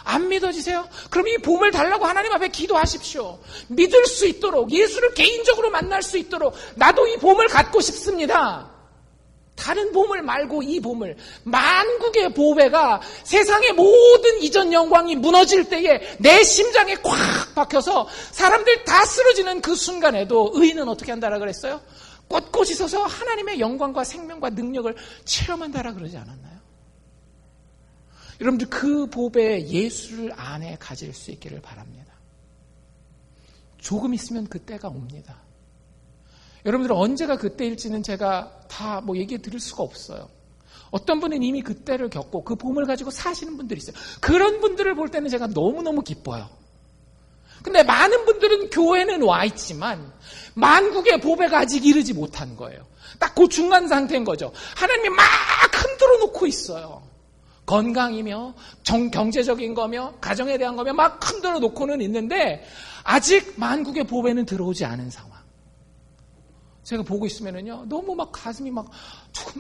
안 믿어지세요? 그럼 이 보물 달라고 하나님 앞에 기도하십시오. 믿을 수 있도록 예수를 개인적으로 만날 수 있도록 나도 이 보물 갖고 싶습니다. 다른 보물 말고 이 보물 만국의 보배가 세상의 모든 이전 영광이 무너질 때에 내 심장에 꽉 박혀서 사람들 다 쓰러지는 그 순간에도 의인은 어떻게 한다라 그랬어요? 꼿꼿이 서서 하나님의 영광과 생명과 능력을 체험한다라 그러지 않았나요? 여러분들 그 보배 예수를 안에 가질 수 있기를 바랍니다. 조금 있으면 그때가 옵니다. 여러분들 언제가 그때일지는 제가 다 얘기해 드릴 수가 없어요. 어떤 분은 이미 그때를 겪고 그 보물 가지고 사시는 분들이 있어요. 그런 분들을 볼 때는 제가 너무너무 기뻐요. 근데 많은 분들은 교회는 와 있지만 만국의 보배가 아직 이르지 못한 거예요. 딱 그 중간 상태인 거죠. 하나님이 막 흔들어 놓고 있어요. 건강이며 경제적인 거며 가정에 대한 거며 막 흔들어 놓고는 있는데 아직 만국의 보배는 들어오지 않은 상황. 제가 보고 있으면은요 너무 막 가슴이 막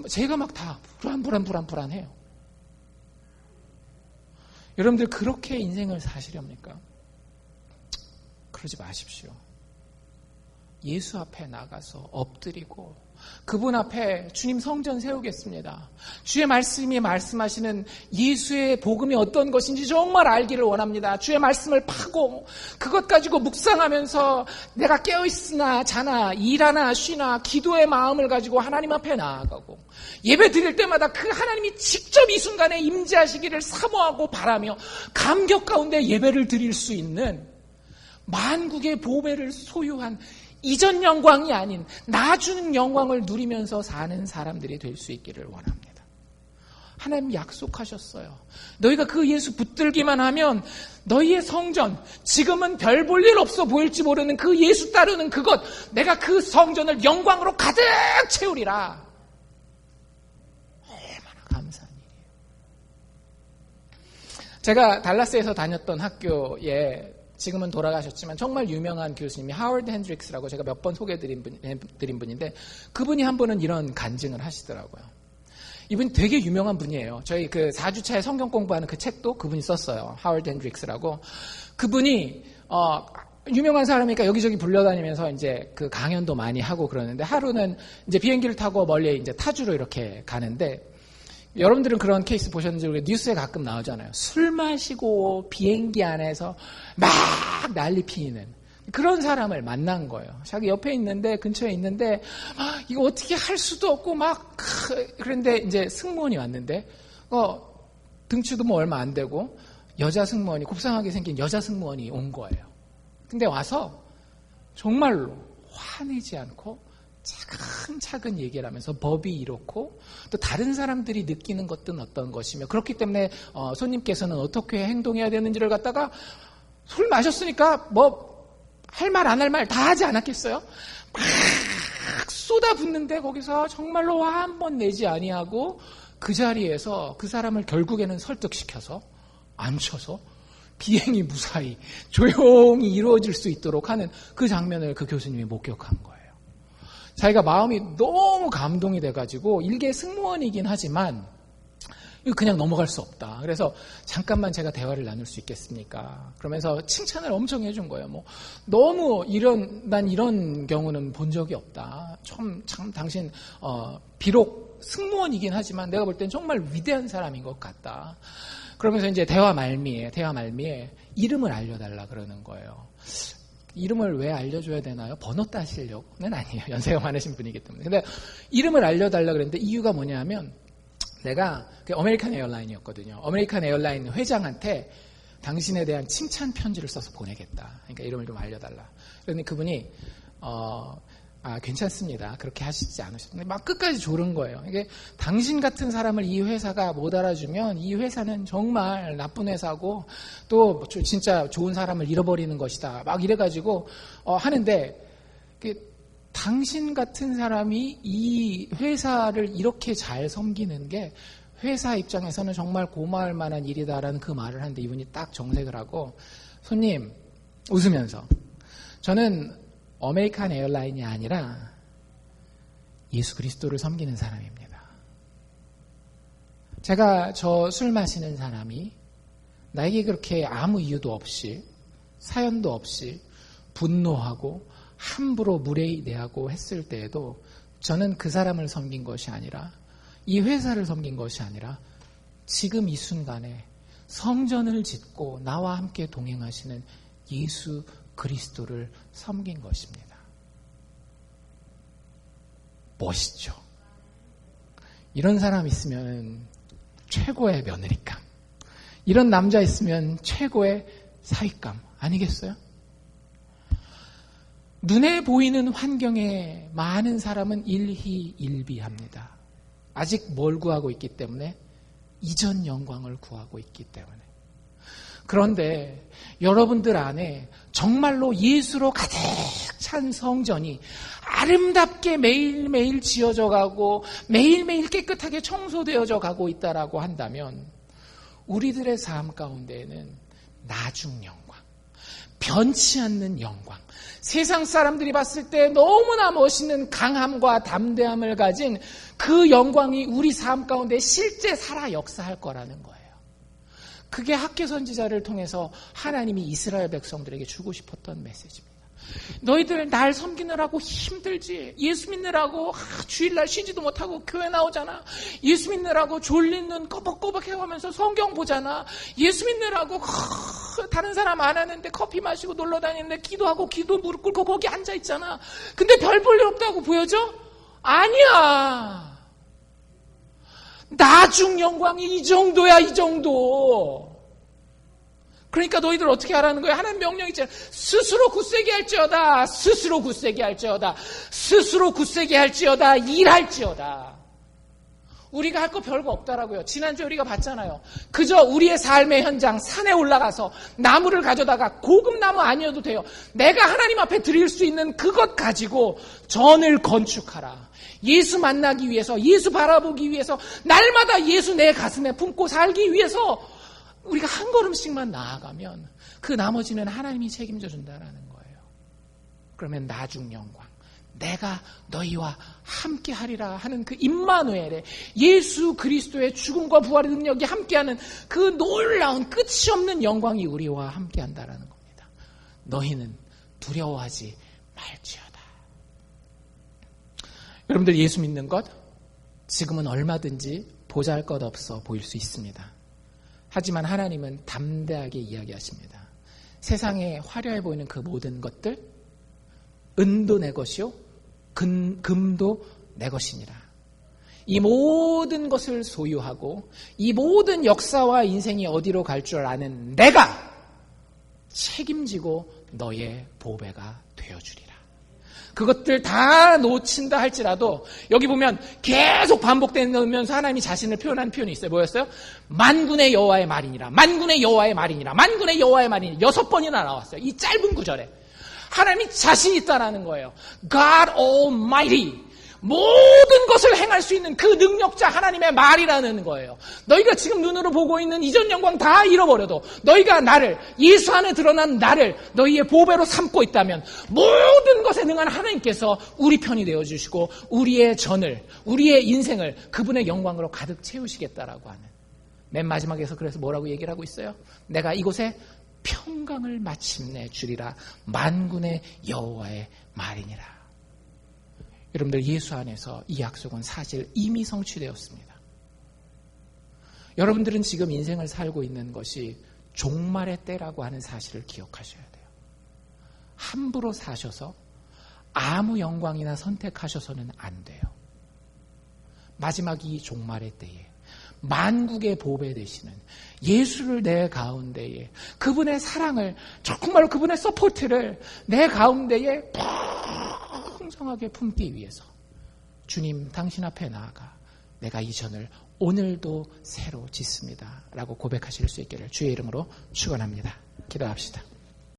제가 막 다 불안해요. 여러분들 그렇게 인생을 사시렵니까? 그러지 마십시오. 예수 앞에 나가서 엎드리고 그분 앞에 주님 성전 세우겠습니다. 주의 말씀이 말씀하시는 예수의 복음이 어떤 것인지 정말 알기를 원합니다. 주의 말씀을 파고 그것 가지고 묵상하면서 내가 깨어있으나 자나 일하나 쉬나 기도의 마음을 가지고 하나님 앞에 나아가고 예배 드릴 때마다 그 하나님이 직접 이 순간에 임재하시기를 사모하고 바라며 감격 가운데 예배를 드릴 수 있는 만국의 보배를 소유한 이전 영광이 아닌 나중 영광을 누리면서 사는 사람들이 될 수 있기를 원합니다. 하나님 약속하셨어요. 너희가 그 예수 붙들기만 하면 너희의 성전, 지금은 별 볼 일 없어 보일지 모르는 그 예수 따르는 그것, 내가 그 성전을 영광으로 가득 채우리라. 얼마나 감사한 일이에요. 제가 달라스에서 다녔던 학교에 지금은 돌아가셨지만 정말 유명한 교수님이 하워드 핸드릭스라고 제가 몇 번 소개해드린 분인데 그분이 한 번은 이런 간증을 하시더라고요. 이분이 되게 유명한 분이에요. 저희 그 4주차에 성경 공부하는 그 책도 그분이 썼어요. 하워드 핸드릭스라고. 그분이 유명한 사람이니까 여기저기 불려다니면서 이제 그 강연도 많이 하고 그러는데 하루는 이제 비행기를 타고 멀리 이제 타주로 이렇게 가는데 여러분들은 그런 케이스 보셨는지 모르겠는데 뉴스에 가끔 나오잖아요. 술 마시고 비행기 안에서 막 난리 피는 그런 사람을 만난 거예요. 자기 옆에 있는데 근처에 있는데 이거 어떻게 할 수도 없고 막 그런데 이제 승무원이 왔는데 등치도 뭐 얼마 안 되고 여자 승무원이 곱상하게 생긴 여자 승무원이 온 거예요. 근데 와서 정말로 화내지 않고 차근차근 얘기를 하면서 법이 이렇고 또 다른 사람들이 느끼는 것들은 어떤 것이며 그렇기 때문에 손님께서는 어떻게 행동해야 되는지를 갖다가 술 마셨으니까 뭐 할 말 안 할 말 다 하지 않았겠어요? 막 쏟아붓는데 거기서 정말로 화 한 번 내지 아니하고 그 자리에서 그 사람을 결국에는 설득시켜서 앉혀서 비행이 무사히 조용히 이루어질 수 있도록 하는 그 장면을 그 교수님이 목격한 거예요. 자기가 마음이 너무 감동이 돼가지고 일개 승무원이긴 하지만 그냥 넘어갈 수 없다. 그래서 잠깐만 제가 대화를 나눌 수 있겠습니까? 그러면서 칭찬을 엄청 해준 거예요. 뭐 너무 난 이런 경우는 본 적이 없다. 참 당신 비록 승무원이긴 하지만 내가 볼 땐 정말 위대한 사람인 것 같다. 그러면서 이제 대화 말미에 이름을 알려달라 그러는 거예요. 이름을 왜 알려줘야 되나요? 번호 따시려고는 아니에요. 연세가 많으신 분이기 때문에. 근데 이름을 알려달라 그랬는데 이유가 뭐냐면 내가 아메리칸 에어라인이었거든요. 아메리칸 에어라인 회장한테 당신에 대한 칭찬 편지를 써서 보내겠다. 그러니까 이름을 좀 알려달라. 그런데 그분이 괜찮습니다. 그렇게 하시지 않으셨는데 막 끝까지 조른 거예요. 이게 당신 같은 사람을 이 회사가 못 알아주면 이 회사는 정말 나쁜 회사고 또 진짜 좋은 사람을 잃어버리는 것이다. 막 이래가지고 하는데 당신 같은 사람이 이 회사를 이렇게 잘 섬기는 게 회사 입장에서는 정말 고마울 만한 일이다라는 그 말을 하는데 이분이 딱 정색을 하고 손님 웃으면서 저는 아메리칸 에어라인이 아니라 예수 그리스도를 섬기는 사람입니다. 제가 저 술 마시는 사람이 나에게 그렇게 아무 이유도 없이 사연도 없이 분노하고 함부로 무례히 대하고 했을 때에도 저는 그 사람을 섬긴 것이 아니라 이 회사를 섬긴 것이 아니라 지금 이 순간에 성전을 짓고 나와 함께 동행하시는 예수 그리스도를 섬긴 것입니다. 멋있죠? 이런 사람 있으면 최고의 며느리감, 이런 남자 있으면 최고의 사위감 아니겠어요? 눈에 보이는 환경에 많은 사람은 일희일비합니다. 아직 뭘 구하고 있기 때문에 이전 영광을 구하고 있기 때문에. 그런데 여러분들 안에 정말로 예수로 가득 찬 성전이 아름답게 매일매일 지어져 가고 매일매일 깨끗하게 청소되어져 가고 있다라고 한다면 우리들의 삶 가운데에는 나중 영광, 변치 않는 영광, 세상 사람들이 봤을 때 너무나 멋있는 강함과 담대함을 가진 그 영광이 우리 삶 가운데 실제 살아 역사할 거라는 거예요. 그게 학개 선지자를 통해서 하나님이 이스라엘 백성들에게 주고 싶었던 메시지입니다. 너희들 날 섬기느라고 힘들지. 예수 믿느라고 주일날 쉬지도 못하고 교회 나오잖아. 예수 믿느라고 졸린 눈 꺼벅꺼벅 해가면서 성경 보잖아. 예수 믿느라고 다른 사람 안 하는데 커피 마시고 놀러 다니는데 기도하고 기도 무릎 꿇고 거기 앉아있잖아. 근데 별 볼 일 없다고 보여져? 아니야. 나중 영광이 이 정도야, 이 정도. 그러니까 너희들 어떻게 하라는 거야? 하나님 명령이 있잖아. 스스로 굳세게 할지어다. 스스로 굳세게 할지어다. 스스로 굳세게 할지어다. 일할지어다. 우리가 할 거 별거 없다라고요. 지난주에 우리가 봤잖아요. 그저 우리의 삶의 현장 산에 올라가서 나무를 가져다가 고급 나무 아니어도 돼요. 내가 하나님 앞에 드릴 수 있는 그것 가지고 전을 건축하라. 예수 만나기 위해서, 예수 바라보기 위해서, 날마다 예수 내 가슴에 품고 살기 위해서 우리가 한 걸음씩만 나아가면 그 나머지는 하나님이 책임져 준다라는 거예요. 그러면 나중 영광, 내가 너희와 함께 하리라 하는 그 임마누엘의 예수 그리스도의 죽음과 부활의 능력이 함께하는 그 놀라운 끝이 없는 영광이 우리와 함께 한다라는 겁니다. 너희는 두려워하지 말지어다. 여러분들 예수 믿는 것 지금은 얼마든지 보잘것없어 보일 수 있습니다. 하지만 하나님은 담대하게 이야기하십니다. 세상에 화려해 보이는 그 모든 것들, 은도 내 것이요 금도 내 것이니라. 이 모든 것을 소유하고 이 모든 역사와 인생이 어디로 갈 줄 아는 내가 책임지고 너의 보배가 되어주리라. 그것들 다 놓친다 할지라도 여기 보면 계속 반복되면서 하나님이 자신을 표현한 표현이 있어요. 뭐였어요? 만군의 여호와의 말이니라. 만군의 여호와의 말이니라. 만군의 여호와의 말이니라. 6번이나 나왔어요. 이 짧은 구절에. 하나님이 자신 있다라는 거예요. God Almighty. 모든 것을 행할 수 있는 그 능력자 하나님의 말이라는 거예요. 너희가 지금 눈으로 보고 있는 이전 영광 다 잃어버려도 너희가 나를, 예수 안에 드러난 나를 너희의 보배로 삼고 있다면 모든 것에 능한 하나님께서 우리 편이 되어주시고 우리의 전을, 우리의 인생을 그분의 영광으로 가득 채우시겠다라고 하는, 맨 마지막에서 그래서 뭐라고 얘기를 하고 있어요? 내가 이곳에 평강을 마침내 주리라. 만군의 여호와의 말이니라. 여러분들 예수 안에서 이 약속은 사실 이미 성취되었습니다. 여러분들은 지금 인생을 살고 있는 것이 종말의 때라고 하는 사실을 기억하셔야 돼요. 함부로 사셔서 아무 영광이나 선택하셔서는 안 돼요. 마지막 이 종말의 때에 만국의 보배 되시는 예수를 내 가운데에, 그분의 사랑을, 정말로 그분의 서포트를 내 가운데에 풍성하게 품기 위해서 주님 당신 앞에 나아가 내가 이 전을 오늘도 새로 짓습니다 라고 고백하실 수 있기를 주의 이름으로 축원합니다. 기도합시다.